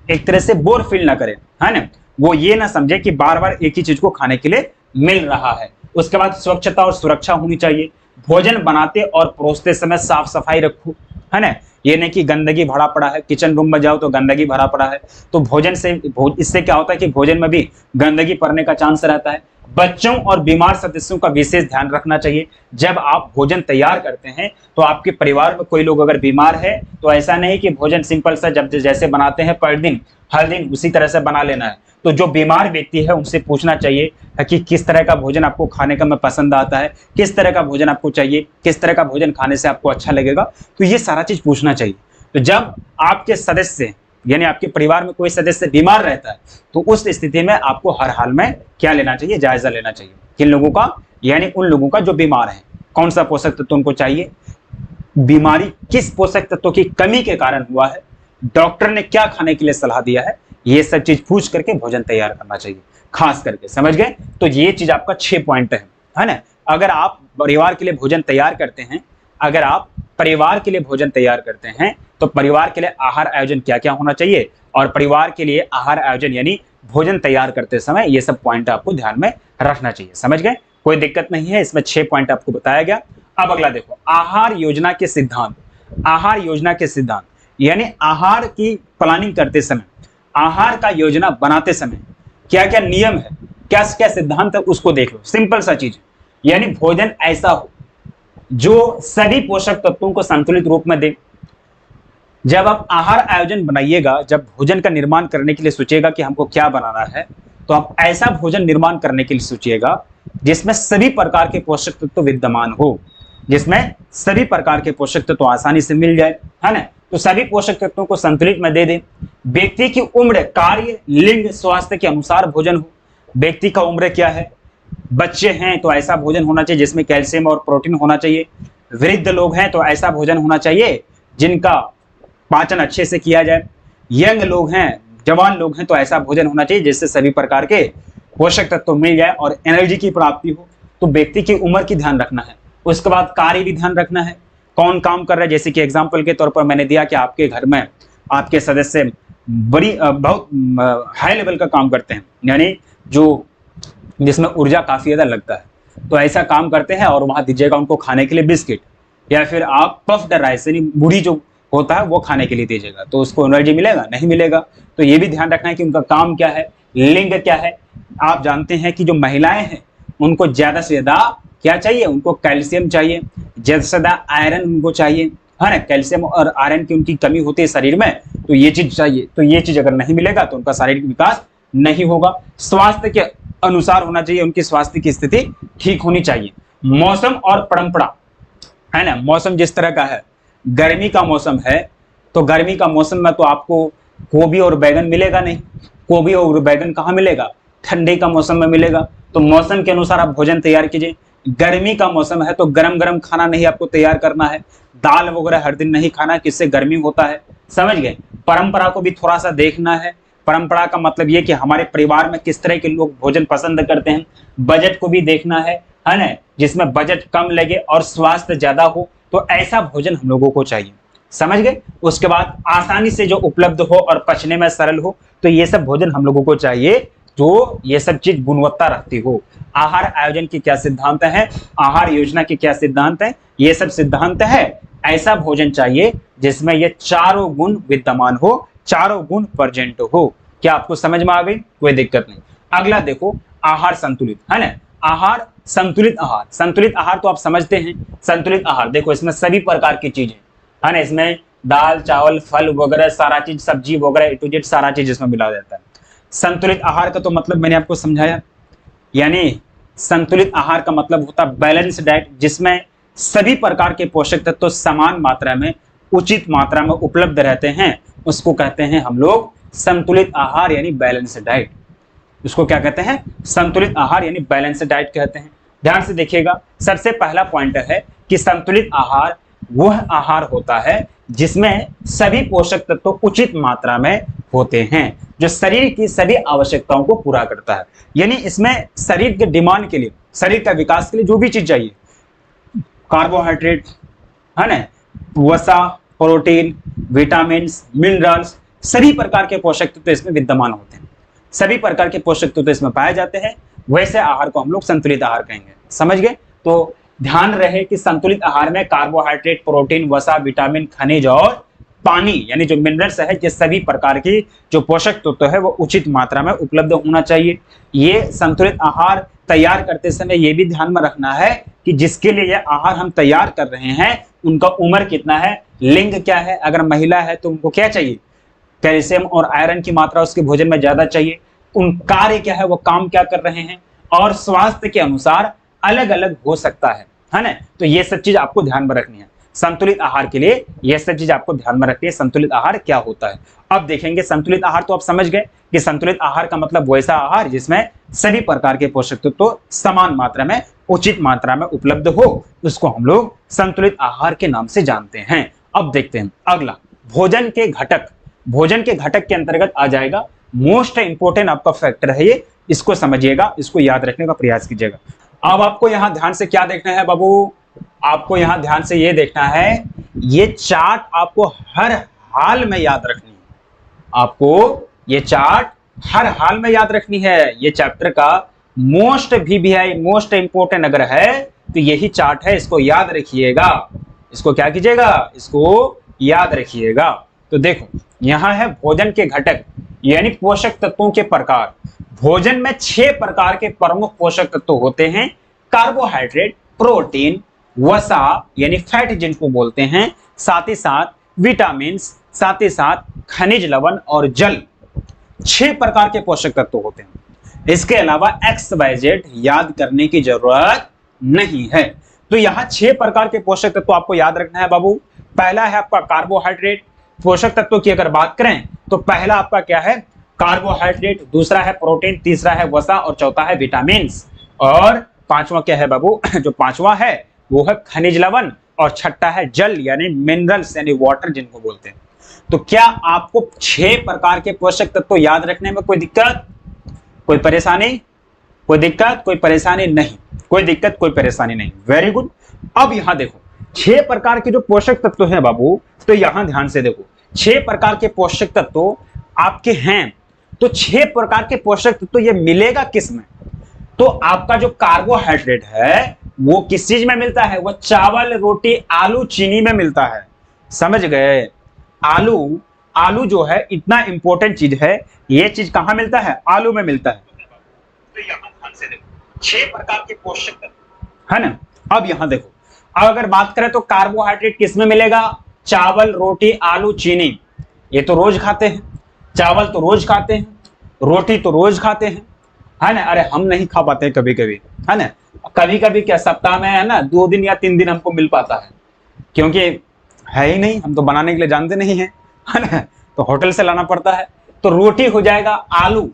एक तरह से बोर फील ना करें, है ना। वो ये ना समझे कि बार बार एक ही चीज को खाने के लिए मिल रहा है। उसके बाद स्वच्छता और सुरक्षा होनी चाहिए। भोजन बनाते और परोसते समय साफ सफाई रखो, है ना। ये नहीं कि गंदगी भरा पड़ा है, किचन रूम में जाओ तो गंदगी भरा पड़ा है, तो भोजन से इससे क्या होता है कि भोजन में भी गंदगी पड़ने का चांस रहता है। बच्चों और बीमार सदस्यों का विशेष ध्यान रखना चाहिए। जब आप भोजन तैयार करते हैं तो आपके परिवार में कोई लोग अगर बीमार है तो ऐसा नहीं कि भोजन सिंपल सा जब जैसे बनाते हैं पर दिन हर दिन उसी तरह से बना लेना है। तो जो बीमार व्यक्ति है उनसे पूछना चाहिए कि किस तरह का भोजन आपको खाने का में पसंद आता है, किस तरह का भोजन आपको चाहिए, किस तरह का भोजन खाने से आपको अच्छा लगेगा। तो ये सारा चीज पूछना चाहिए। तो जब आपके सदस्य यानी आपके परिवार में कोई सदस्य बीमार रहता है तो उस स्थिति में आपको हर हाल में क्या लेना चाहिए, जायजा लेना चाहिए। किन लोगों का, यानी उन लोगों का जो बीमार है, कौन सा पोषक तत्व उनको चाहिए, बीमारी किस पोषक तत्व की कमी के कारण हुआ है, डॉक्टर ने क्या खाने के लिए सलाह दिया है, ये सब चीज पूछ करके भोजन तैयार करना चाहिए खास करके, समझ गए। तो ये चीज आपका 6 पॉइंट है ना। अगर आप परिवार के लिए भोजन तैयार करते हैं, अगर आप परिवार के लिए भोजन तैयार करते हैं तो परिवार के लिए आहार आयोजन क्या क्या होना चाहिए, और परिवार के लिए आहार आयोजन यानी भोजन तैयार करते समय ये सब पॉइंट आपको ध्यान में रखना चाहिए, समझ गए। कोई दिक्कत नहीं है, इसमें 6 पॉइंट आपको बताया गया। अब अगला देखो, आहार योजना के सिद्धांत। आहार योजना के सिद्धांत यानी आहार की प्लानिंग करते समय, आहार का योजना बनाते समय क्या क्या नियम है, क्या क्या सिद्धांत है, उसको देख लो। सिंपल सा चीज, यानी भोजन ऐसा हो जो सभी पोषक तत्वों को संतुलित रूप में दे। जब आप आहार आयोजन बनाइएगा, जब भोजन का निर्माण करने के लिए सोचेगा कि हमको क्या बनाना है, तो आप ऐसा भोजन निर्माण करने के लिए सोचिएगा जिसमें सभी प्रकार के पोषक तत्व विद्यमान हो, जिसमें सभी प्रकार के पोषक तत्व आसानी से मिल जाए, है ना। तो सभी पोषक तत्वों को संतुलित में दे दें। व्यक्ति की उम्र, कार्य, लिंग, स्वास्थ्य के अनुसार भोजन हो। व्यक्ति का उम्र क्या है, बच्चे हैं तो ऐसा भोजन होना चाहिए जिसमें कैल्शियम और प्रोटीन होना चाहिए। वृद्ध लोग हैं तो ऐसा भोजन होना चाहिए जिनका पाचन अच्छे से किया जाए। यंग लोग हैं, जवान लोग हैं तो ऐसा भोजन होना चाहिए जिससे सभी प्रकार के पोषक तत्व मिल जाए और एनर्जी की प्राप्ति हो। तो व्यक्ति की उम्र की ध्यान रखना है। उसके बाद कार्य भी ध्यान रखना है, कौन काम कर रहा है। जैसे कि एग्जाम्पल के तौर पर मैंने दिया कि आपके घर में आपके सदस्य बहुत हाई लेवल का काम करते हैं, यानी जो जिसमें ऊर्जा काफी ज्यादा लगता है, तो ऐसा काम करते हैं और वहां दीजिएगा उनको खाने के लिए बिस्किट, या फिर आप पफ्ड राइस यानी बूढ़ी जो होता है वो खाने के लिए दीजिएगा, तो उसको एनर्जी मिलेगा? नहीं मिलेगा। तो ये भी ध्यान रखना है कि उनका काम क्या है, लिंग क्या है। आप जानते हैं कि जो महिलाएं हैं उनको ज्यादा से ज्यादा क्या चाहिए, उनको कैल्शियम चाहिए, ज्यादा से ज्यादा आयरन उनको चाहिए, है ना। कैल्शियम और आयरन की उनकी कमी होती है शरीर में, तो ये चीज चाहिए। तो ये चीज अगर नहीं मिलेगा तो उनका शारीरिक विकास नहीं होगा। स्वास्थ्य के अनुसार होना चाहिए, उनकी स्वास्थ्य की स्थिति ठीक होनी चाहिए। मौसम और परंपरा, है ना। मौसम जिस तरह का है, गर्मी का मौसम है तो गर्मी का मौसम में तो आपको गोभी और बैगन मिलेगा नहीं। गोभी और बैगन कहाँ मिलेगा, ठंडे का मौसम में मिलेगा। तो मौसम के अनुसार आप भोजन तैयार कीजिए। गर्मी का मौसम है तो गरम गरम खाना नहीं आपको तैयार करना है, दाल वगैरह हर दिन नहीं खाना, किससे गर्मी होता है, समझ गए। परंपरा को भी थोड़ा सा देखना है। परंपरा का मतलब ये कि हमारे परिवार में किस तरह के लोग भोजन पसंद करते हैं। बजट को भी देखना है ना, जिसमें बजट कम लगे और स्वास्थ्य ज्यादा हो, तो ऐसा भोजन हम लोगों को चाहिए, समझ गए। उसके बाद आसानी से जो उपलब्ध हो और पचने में सरल हो, तो ये सब भोजन हम लोगों को चाहिए जो ये सब चीज गुणवत्ता रखती हो। आहार आयोजन के क्या सिद्धांत है, आहार योजना के क्या सिद्धांत है, ये सब सिद्धांत है। ऐसा भोजन चाहिए जिसमें ये चारों गुण विद्यमान हो, चारों गुण प्रेजेंट हो। क्या आपको समझ में आ गई? कोई दिक्कत नहीं। अगला देखो, आहार संतुलित, है ना। आहार संतुलित, आहार संतुलित आहार तो आप समझते हैं। संतुलित आहार देखो, इसमें सभी प्रकार की चीजें, है ना। इसमें दाल, चावल, फल वगैरह सारा चीज, सब्जी वगैरह ए टू जेड सारा चीज इसमें मिला जाता है। संतुलित आहार का तो मतलब मैंने आपको समझाया, यानी संतुलित आहार का मतलब होता है बैलेंस डाइट, जिसमें सभी प्रकार के पोषक तत्व समान मात्रा में, उचित मात्रा में उपलब्ध रहते हैं। उसको कहते हैं हम लोग संतुलित आहार यानी बैलेंस डाइट। उसको क्या कहते हैं? संतुलित आहार यानी बैलेंस डाइट कहते हैं। ध्यान से देखिएगा, सबसे पहला पॉइंट है कि संतुलित आहार वह आहार होता है जिसमें सभी पोषक तत्व उचित मात्रा में होते हैं, जो शरीर की सभी आवश्यकताओं को पूरा करता है। यानी इसमें शरीर के डिमांड के लिए, शरीर का विकास के लिए जो भी चीज चाहिए, कार्बोहाइड्रेट, है ना, वसा, प्रोटीन, विटामिन, मिनरल्स, सभी प्रकार के पोषक तत्व इसमें विद्यमान होते हैं। सभी प्रकार के पोषक तत्व इसमें पाए जाते हैं। वैसे आहार को हम लोग संतुलित आहार कहेंगे, समझ गए। तो ध्यान रहे कि संतुलित आहार में कार्बोहाइड्रेट, प्रोटीन, वसा, विटामिन, खनिज और पानी यानी जो मिनरल्स है, ये सभी प्रकार की जो पोषक तत्व है वो उचित मात्रा में उपलब्ध होना चाहिए। ये संतुलित आहार तैयार करते समय ये भी ध्यान में रखना है कि जिसके लिए यह आहार हम तैयार कर रहे हैं उनका उम्र कितना है, लिंग क्या है। अगर महिला है तो उनको क्या चाहिए, कैल्शियम और आयरन की मात्रा उसके भोजन में ज्यादा चाहिए। उन कार्य क्या है, वो काम क्या कर रहे हैं, और स्वास्थ्य के अनुसार अलग अलग हो सकता है ना। तो ये सब चीज आपको ध्यान में रखनी है। संतुलित आहार के लिए ये सब चीज आपको ध्यान में रखनी है, संतुलित आहार क्या होता है। अब देखेंगे संतुलित आहार तो आप समझ गए कि संतुलित आहार का मतलब वैसा आहार जिसमें सभी प्रकार के पोषक तत्व समान मात्रा में, उचित मात्रा में उपलब्ध हो, उसको हम लोग संतुलित आहार के नाम से जानते हैं। अब देखते हैं अगला, भोजन के घटक। भोजन के घटक के अंतर्गत आ जाएगा मोस्ट इंपोर्टेंट आपका फैक्टर है ये, इसको समझिएगा, इसको याद रखने का प्रयास कीजिएगा। अब आपको यहां ध्यान से क्या देखना है बाबू, आपको यहां ध्यान से ये देखना है, ये चार्ट आपको हर हाल में याद रखनी है। आपको ये चार्ट हर हाल में याद रखनी है। ये चैप्टर का मोस्ट VVI मोस्ट इंपोर्टेंट अगर है तो यही चार्ट है, इसको याद रखिएगा। इसको क्या कीजिएगा, इसको याद रखिएगा। तो देखो यहां है भोजन के घटक यानी पोषक तत्वों के प्रकार। भोजन में 6 प्रकार के प्रमुख पोषक तत्व होते हैं, कार्बोहाइड्रेट, प्रोटीन, वसा यानी फैट जिनको बोलते हैं, साथ ही साथ विटामिन, साथ ही साथ खनिज लवण और जल। 6 प्रकार के पोषक तत्व होते हैं। इसके अलावा एक्स वाई जेड याद करने की जरूरत नहीं है। तो यहाँ 6 प्रकार के पोषक तत्व आपको याद रखना है बाबू। पहला है आपका कार्बोहाइड्रेट। पोषक तत्वों की अगर बात करें तो पहला आपका क्या है, कार्बोहाइड्रेट, दूसरा है प्रोटीन, तीसरा है वसा और चौथा है विटामिन और पांचवा क्या है बाबू जो पांचवा है वो है खनिज लवण और छठा है जल यानी मिनरल्स यानी वाटर जिनको बोलते हैं। तो क्या आपको 6 प्रकार के पोषक तत्व याद रखने में कोई दिक्कत, कोई परेशानी, कोई दिक्कत, कोई परेशानी नहीं, कोई दिक्कत, कोई परेशानी नहीं। Very good. अब यहां देखो 6 प्रकार के जो पोषक तत्व हैं बाबू, तो यहां ध्यान से देखो 6 प्रकार के पोषक तत्व आपके हैं। तो 6 प्रकार के पोषक तत्व ये मिलेगा किस में, तो आपका जो कार्बोहाइड्रेट है वो किस चीज में मिलता है, वो चावल, रोटी, आलू, चीनी में मिलता है। समझ गए? आलू, आलू जो है इतना इंपॉर्टेंट चीज है, ये चीज कहां मिलता है, आलू में मिलता है। तो यहां ध्यान से देखो 6 प्रकार के पोषक तत्व है ना। अब यहां देखो, अब अगर बात करें तो कार्बोहाइड्रेट किस में मिलेगा, चावल, रोटी, आलू, चीनी, ये तो रोज खाते हैं। चावल तो रोज खाते हैं, रोटी तो रोज खाते हैं, है ना। अरे हम नहीं खा पाते कभी कभी, है ना। कभी कभी क्या सप्ताह में है ना 2 दिन या 3 दिन हमको मिल पाता है, क्योंकि है ही नहीं, हम तो बनाने के लिए जानते नहीं है ना, तो होटल से लाना पड़ता है। तो रोटी हो जाएगा, आलू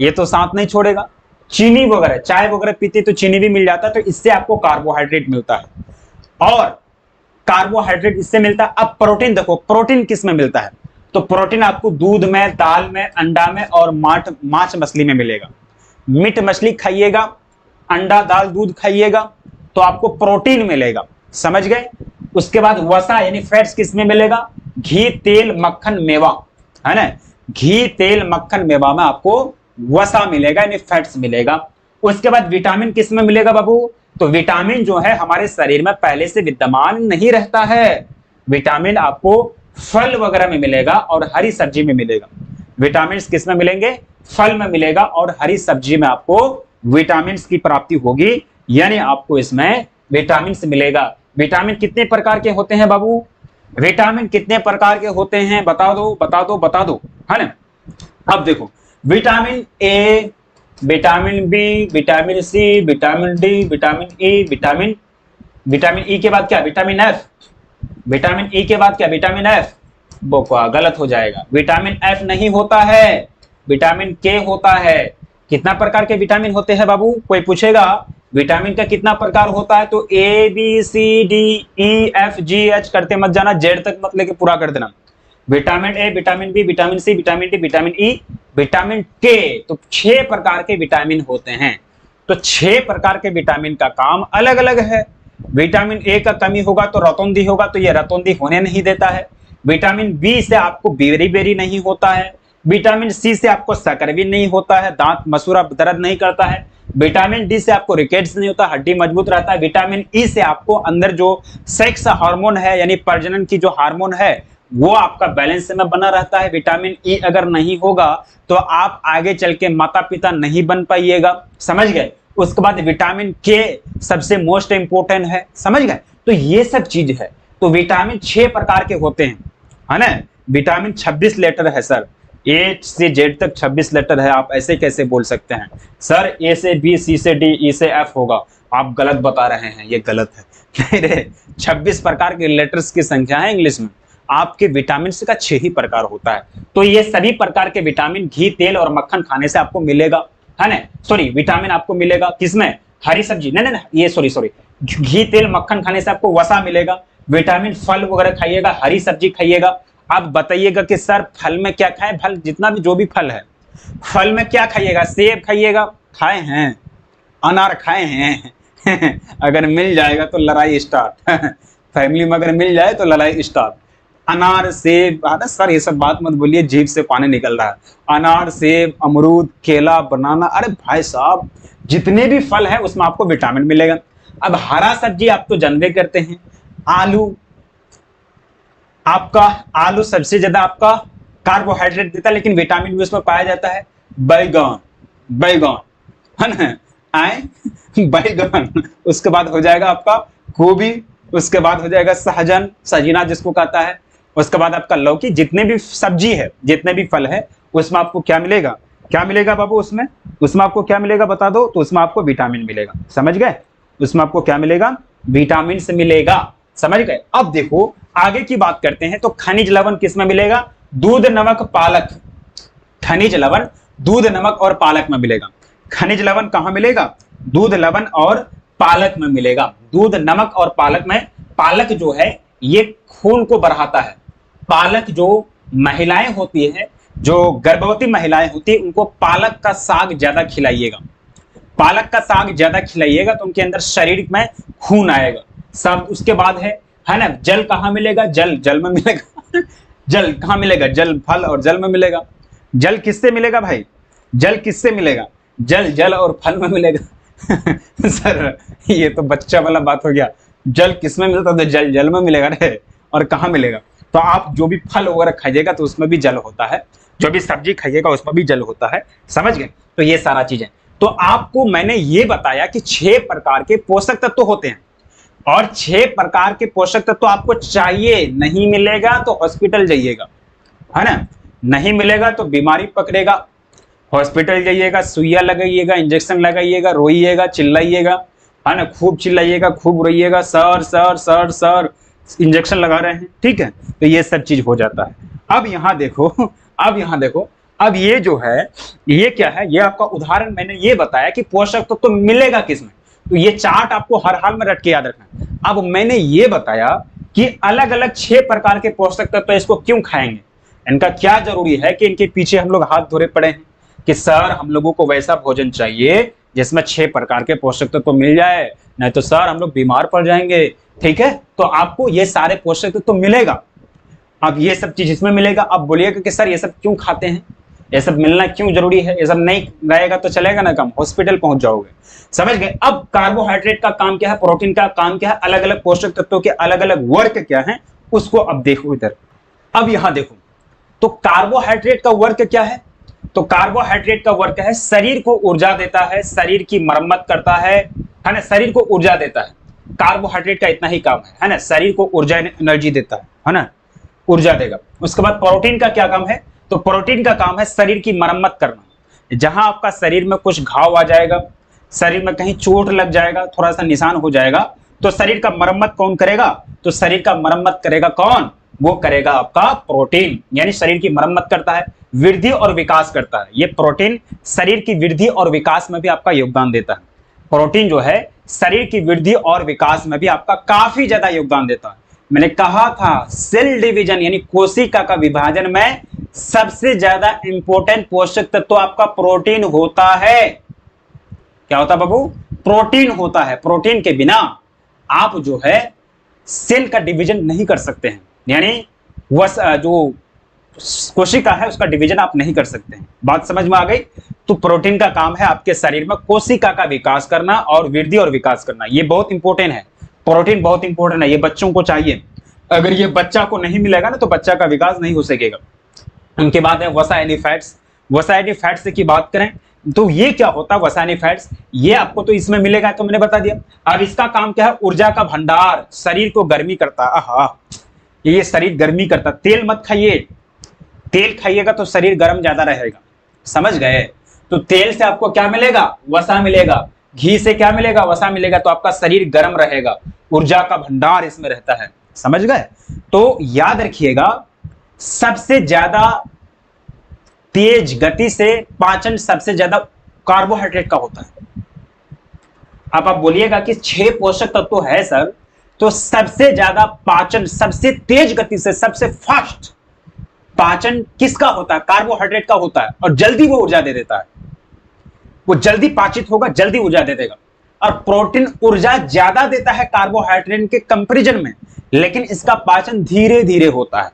ये तो साथ नहीं छोड़ेगा, चीनी वगैरह, चाय वगैरह पीते तो चीनी भी मिल जाता है, तो इससे आपको कार्बोहाइड्रेट मिलता है और कार्बोहाइड्रेट इससे मिलता है। अब प्रोटीन देखो, प्रोटीन किस में मिलता है, तो प्रोटीन आपको दूध में, दाल में, अंडा में और मांस मछली में मिलेगा। मीट मछली खाइएगा, अंडा दाल दूध खाइएगा तो आपको प्रोटीन मिलेगा। समझ गए? उसके बाद वसा यानी फैट्स किस में मिलेगा, घी, तेल, मक्खन, मेवा, है ना। घी, तेल, मक्खन, मेवा में आपको वसा मिलेगा यानी फैट्स मिलेगा। उसके बाद विटामिन किस में मिलेगा बाबू, तो विटामिन जो है हमारे शरीर में पहले से विद्यमान नहीं रहता है। विटामिन आपको फल वगैरह में मिलेगा और हरी सब्जी में मिलेगा। विटामिन किस में मिलेंगे, फल में मिलेगा और हरी सब्जी में आपको विटामिन की प्राप्ति होगी, यानी आपको इसमें विटामिन मिलेगा। विटामिन कितने प्रकार के होते हैं बाबू, विटामिन कितने प्रकार के होते हैं, बता दो बता दो बता दो, है ना। अब देखो vitamin A, vitamin B, vitamin C, vitamin D, vitamin E, vitamin E के बाद क्या, विटामिन एफ, विटामिन ई के बाद क्या, विटामिन एफ, वो गलत हो जाएगा। विटामिन एफ नहीं होता है, विटामिन के होता है। कितना प्रकार के विटामिन होते हैं बाबू, कोई पूछेगा विटामिन का कितना प्रकार होता है, तो A B C D E F G H करते मत जाना, जेड तक मत लेके पूरा कर देना। Vitamin A, vitamin B, vitamin C, vitamin D, vitamin E, vitamin K, तो 6 प्रकार के विटामिन होते हैं। तो 6 प्रकार के विटामिन का काम अलग अलग है। विटामिन ए का कमी होगा तो रतौंधी होगा, तो ये रतौंधी होने नहीं देता है। विटामिन बी से आपको बेरी बेरी नहीं होता है। विटामिन सी से आपको सकरवी नहीं होता है, दांत मसूरा दर्द नहीं करता है। विटामिन डी से आपको रिकेट्स नहीं होता, हड्डी मजबूत रहता है। विटामिन ई से आपको अंदर जो सेक्स हार्मोन है यानी प्रजनन की जो हार्मोन है वो आपका बैलेंस में बना रहता है। विटामिन ई अगर नहीं होगा तो आप आगे चल के माता पिता नहीं बन पाइएगा। समझ गए? उसके बाद विटामिन के सबसे मोस्ट इंपोर्टेंट है। समझ गए? तो ये सब चीज है। तो विटामिन 6 प्रकार के होते हैं, है ना। विटामिन 26 लेटर है सर, ए से जेड तक 26 लेटर है, आप ऐसे कैसे बोल सकते हैं सर, ए से बी, सी से डी, ई से एफ होगा, आप गलत बता रहे हैं, ये गलत है। नहीं रे, 26 प्रकार के लेटर्स की संख्या है इंग्लिश में, आपके विटामिन का 6 ही प्रकार होता है। तो ये सभी प्रकार के विटामिन घी, तेल और मक्खन खाने से आपको मिलेगा, है ना। सॉरी, विटामिन आपको मिलेगा किसमें, हरी सब्जी, नहीं नहीं ये सॉरी, घी, तेल, मक्खन खाने से आपको वसा मिलेगा। विटामिन फल वगैरह खाइएगा, हरी सब्जी खाइएगा। आप बताइएगा कि सर फल में क्या खाएं, फल जितना भी जो भी फल है, फल में क्या खाइएगा, सेब खाइएगा, खाए हैं, अनार खाए हैं अगर मिल जाएगा तो लड़ाई स्टार्ट फैमिली में अगर मिल जाए तो लड़ाई स्टार्ट। अनार, सेब, अरे सर ये सब बात मत बोलिए, जीभ से पानी निकल रहा है। अनार, सेब, अमरूद, केला, बनाना, अरे भाई साहब जितने भी फल है उसमें आपको विटामिन मिलेगा। अब हरा सब्जी आप तो जानते करते हैं, आलू, आपका आलू सबसे ज्यादा आपका कार्बोहाइड्रेट देता है, लेकिन विटामिन भी उसमें पाया जाता है। बैगन, बैगन, है ना, आए बैगन, उसके बाद हो जाएगा आपका गोभी, उसके बाद हो जाएगा सहजन, सजीना जिसको कहता है, उसके बाद आपका लौकी। जितने भी सब्जी है, जितने भी फल है उसमें आपको क्या मिलेगा, क्या मिलेगा बाबू उसमें? उसमें आपको क्या मिलेगा बता दो? तो उसमें आपको विटामिन मिलेगा, समझ गए? उसमें आपको क्या मिलेगा? विटामिन से मिलेगा, समझ गए? अब देखो आगे की बात करते हैं। तो खनिज लवण किसमें मिलेगा? दूध, नमक, पालक। खनिज लवण दूध, नमक और पालक में मिलेगा। खनिज लवण कहां मिलेगा? दूध, लवण और पालक में मिलेगा। दूध, नमक और पालक में। पालक जो है ये खून को बढ़ाता है। पालक जो महिलाएं होती है, जो गर्भवती महिलाएं होती है, उनको पालक का साग ज्यादा खिलाइएगा। पालक का साग ज्यादा खिलाइएगा तो उनके अंदर शरीर में खून आएगा सब। उसके बाद है ना, जल कहाँ मिलेगा? जल, जल में मिलेगा। जल कहाँ मिलेगा? जल, फल और जल में मिलेगा। जल किससे मिलेगा भाई? जल किससे मिलेगा? जल, जल और फल में मिलेगा। सर ये तो बच्चा वाला बात हो गया। जल किस में मिलता? तो जल, जल में मिलेगा रे। और कहाँ मिलेगा? तो आप जो भी फल वगैरह खाइएगा तो उसमें भी जल होता है, जो भी सब्जी खाइएगा उसमें भी जल होता है, समझ गए? तो ये सारा चीजें। तो आपको मैंने ये बताया कि 6 प्रकार के पोषक तत्व होते हैं और 6 प्रकार के पोषक तत्व आपको चाहिए। नहीं मिलेगा तो हॉस्पिटल जाइएगा, है ना? नहीं मिलेगा तो बीमारी पकड़ेगा, हॉस्पिटल जाइएगा, सुइया लगाइएगा, इंजेक्शन लगाइएगा, रोइएगा, चिल्लाइएगा, है ना? खूब चिल्लाइएगा, खूब रोइएगा, sir sir sir sir, injection लगा रहे हैं, ठीक है? तो ये सब चीज हो जाता है। अब यहाँ देखो, अब यहाँ देखो, अब ये जो है ये क्या है? ये आपका उदाहरण मैंने ये बताया कि पोषक तो मिलेगा किसमें। तो ये चार्ट आपको हर हाल में रट के याद रखना है। अब मैंने ये बताया कि अलग अलग 6 प्रकार के पोषक तत्व, इसको क्यों खाएंगे, इनका क्या जरूरी है कि इनके पीछे हम लोग हाथ धोरे पड़े हैं कि सर हम लोगों को वैसा भोजन चाहिए जिसमें 6 प्रकार के पोषक तत्व मिल जाए, नहीं तो सर हम लोग बीमार पड़ जाएंगे, ठीक है? तो आपको ये सारे पोषक तत्व मिलेगा। अब ये सब चीज इसमें मिलेगा। अब बोलिएगा कि सर ये सब क्यों खाते हैं, ये सब मिलना क्यों जरूरी है? ये सब नहीं रहेगा तो चलेगा ना काम, हॉस्पिटल पहुंच जाओगे, समझ गए? अब कार्बोहाइड्रेट का काम क्या है, प्रोटीन का काम क्या है, अलग अलग पोषक तत्वों के अलग अलग वर्क क्या है, उसको अब देखो इधर। अब यहां देखो, तो कार्बोहाइड्रेट का वर्क क्या है? तो कार्बोहाइड्रेट का वर्क है शरीर को ऊर्जा देता है, शरीर की मरम्मत करता है ना? शरीर को ऊर्जा देता है। कार्बोहाइड्रेट का इतना ही काम है ना? शरीर को ऊर्जा, एनर्जी देता है ना? ऊर्जा देगा। उसके बाद प्रोटीन का क्या काम है? तो प्रोटीन का काम है शरीर की मरम्मत करना। जहां आपका शरीर में कुछ घाव आ जाएगा, शरीर में कहीं चोट लग जाएगा, थोड़ा सा निशान हो जाएगा, तो शरीर का मरम्मत कौन करेगा? तो शरीर का मरम्मत करेगा कौन? वो करेगा आपका प्रोटीन। यानी शरीर की मरम्मत करता है, वृद्धि और विकास करता है। ये प्रोटीन शरीर की वृद्धि और विकास में भी आपका योगदान देता है। प्रोटीन जो है शरीर की वृद्धि और विकास में भी आपका काफी ज्यादा योगदान देता है। मैंने कहा था सेल डिवीजन यानी कोशिका का विभाजन में सबसे ज्यादा इंपॉर्टेंट पोषक तत्व तो आपका प्रोटीन होता है। क्या होता है बाबू? प्रोटीन होता है। प्रोटीन के बिना आप जो है सेल का डिवीजन नहीं कर सकते हैं, यानी वह जो कोशिका है उसका डिवीजन आप नहीं कर सकते हैं। बात समझ में आ गई? तो प्रोटीन का काम है आपके शरीर में कोशिका का विकास करना और वृद्धि और विकास करना। ये बहुत इंपॉर्टेंट है, प्रोटीन बहुत इंपॉर्टेंट है, ये बच्चों को चाहिए। अगर ये बच्चा को नहीं मिलेगा ना तो बच्चा का विकास नहीं हो सकेगा। उनके बाद है वसायनी फैट्स। वसायनी फैट्स की बात करें तो ये क्या होता है वसायनी फैट्स? ये आपको तो इसमें मिलेगा, तो मैंने बता दिया। अब इसका काम क्या है? ऊर्जा का भंडार, शरीर को गर्मी करता है। आहा, ये शरीर गर्मी करता। तेल मत खाइए, तेल खाइएगा तो शरीर गर्म ज्यादा रहेगा, समझ गए? तो तेल से आपको क्या मिलेगा? वसा मिलेगा। घी से क्या मिलेगा? वसा मिलेगा। तो आपका शरीर गर्म रहेगा, ऊर्जा का भंडार इसमें रहता है, समझ गए? तो याद रखिएगा सबसे ज्यादा तेज गति से पाचन सबसे ज्यादा कार्बोहाइड्रेट का होता है। अब आप बोलिएगा कि 6 पोषक तत्व है सर, तो सबसे ज्यादा पाचन सबसे तेज गति से सबसे फास्ट पाचन किसका होता है? कार्बोहाइड्रेट का होता है। और जल्दी वो ऊर्जा दे देता है, वो जल्दी पाचित होगा, जल्दी ऊर्जा दे देगा। और प्रोटीन ऊर्जा ज्यादा देता है कार्बोहाइड्रेट के कंपैरिजन में, लेकिन इसका पाचन धीरे धीरे होता है।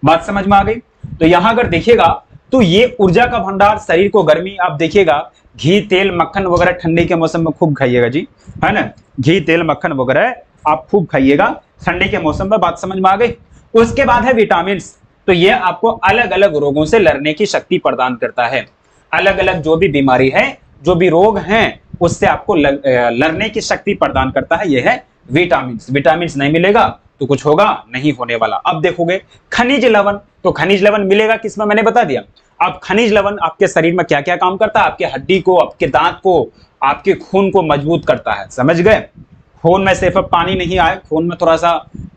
बात समझ में आ गई? तो यहां अगर देखिएगा तो ये ऊर्जा का भंडार, शरीर को गर्मी। आप देखिएगा घी, तेल, मक्खन वगैरह ठंडी के मौसम में खूब खाइएगा जी, है ना? घी, तेल, मक्खन वगैरह आप खूब खाइएगा ठंडी के मौसम में। बात समझ में आ गई? उसके बाद है विटामिन। तो ये आपको अलग अलग रोगों से लड़ने की शक्ति प्रदान करता है। अलग अलग जो भी बीमारी है, जो भी रोग हैं, उससे आपको लड़ने की शक्ति प्रदान करता है। यह है विटामिन। विटामिन नहीं मिलेगा तो कुछ होगा नहीं होने वाला। अब देखोगे खनिज लवण, तो खनिज लवण मिलेगा किसमें, मैंने बता दिया। अब खनिज लवण आपके शरीर में क्या क्या काम करता है, आपके हड्डी को, आपके दांत को, आपके खून को मजबूत करता है, समझ गए। खून में सिर्फ पानी नहीं आए, खून में थोड़ा सा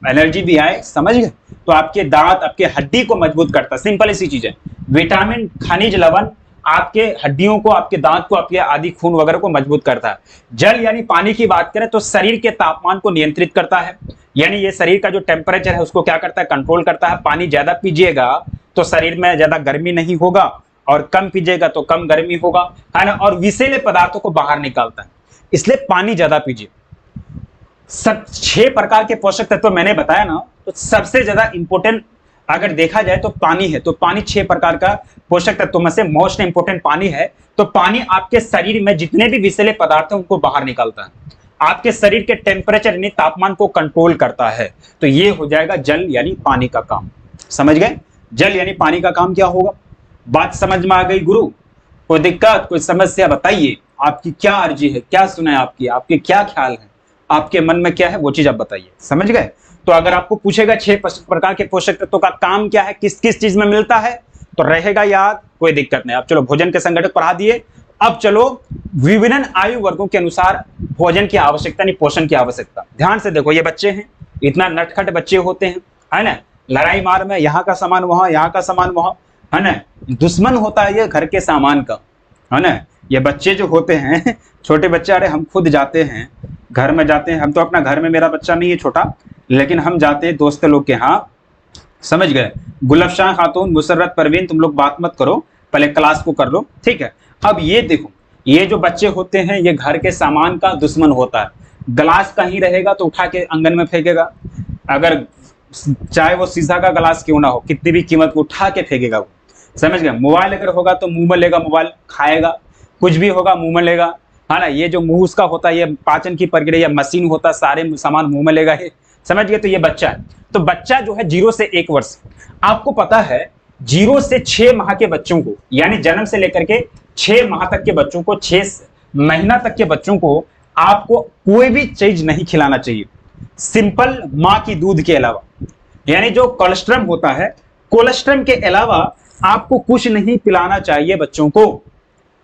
एनर्जी भी आए, समझ गए। तो आपके दांत, आपके हड्डी को मजबूत करता है, सिंपल सी चीज है। विटामिन, खनिज लवण आपके हड्डियों को, आपके दांत को, आपके आदि खून वगैरह को मजबूत करता है। जल यानी पानी की बात करें तो शरीर के तापमान को नियंत्रित करता है, यानी ये शरीर का जो टेम्परेचर है उसको क्या करता है, कंट्रोल करता है। पानी ज्यादा पीजिएगा तो शरीर में ज्यादा गर्मी नहीं होगा, और कम पीजिएगा तो कम गर्मी होगा, है ना। और विषैले पदार्थों को बाहर निकालता है, इसलिए पानी ज्यादा पीजिए। सब 6 प्रकार के पोषक तत्व मैंने बताया ना, तो सबसे ज्यादा इंपॉर्टेंट अगर देखा जाए तो पानी है। तो पानी 6 प्रकार का पोषक तत्वों में से मोस्ट इंपोर्टेंट पानी है। तो पानी आपके शरीर में जितने भी विषैले पदार्थ हैं उनको बाहर निकालता है, आपके शरीर के टेम्परेचर यानी तापमान को कंट्रोल करता है। तो ये हो जाएगा जल यानी पानी का काम, समझ गए। जल यानी पानी का काम क्या होगा, बात समझ में आ गई गुरु। कोई दिक्कत, कोई समस्या बताइए, आपकी क्या अर्जी है, क्या सुना है, आपके क्या ख्याल है, आपके मन में क्या है, वो चीज आप बताइए, समझ गए। तो अगर आपको पूछेगा 6 प्रकार के पोषक तत्वों का काम क्या है, किस किस चीज में मिलता है, तो रहेगा याद, कोई दिक्कत नहीं। अब चलो भोजन के संगठन पढ़ा दिए। अब चलो विभिन्न आयु वर्गों के अनुसार भोजन की आवश्यकता नहीं, पोषण की आवश्यकता। ध्यान से देखो, ये बच्चे हैं, इतना नटखट बच्चे होते हैं, है ना। लड़ाई मार में यहाँ का सामान वहां, यहाँ का सामान वहां, है ना। दुश्मन होता है ये घर के सामान का, है ना। ये बच्चे जो होते हैं छोटे बच्चे, अरे हम खुद जाते हैं घर में, जाते हैं हम तो, अपना घर में मेरा बच्चा नहीं है छोटा, लेकिन हम जाते हैं दोस्त लोग के यहाँ, समझ गए। गुलफशान खातून, मुसर्रत, परवीन, तुम लोग बात मत करो, पहले क्लास को कर लो, ठीक है। अब ये देखो, ये जो बच्चे होते हैं ये घर के सामान का दुश्मन होता है। गिलास कहीं रहेगा तो उठा के आंगन में फेंकेगा, अगर चाहे वो शीशा का गिलास क्यों ना हो, कितनी भी कीमत को उठा के फेंकेगा वो, समझ गए। मोबाइल अगर होगा तो मुंह में लेगा, मोबाइल खाएगा, कुछ भी होगा मुंह में लेगा, है ना। ये जो मुंह उसका होता है, ये पाचन की प्रक्रिया मशीन होता है, सारे सामान मुंह में लेगा ये, समझ गए। तो ये बच्चा है। तो बच्चा जो है 0 से 1 वर्ष, आपको पता है 0 से 6 माह के बच्चों को, यानी जन्म से लेकर के 6 माह तक के बच्चों को, 6 महीना तक के बच्चों को आपको कोई भी चीज नहीं खिलाना चाहिए, सिंपल माँ की दूध के अलावा। यानी जो कोलेस्ट्रम होता है, कोलेस्ट्रम के अलावा आपको कुछ नहीं पिलाना चाहिए बच्चों को,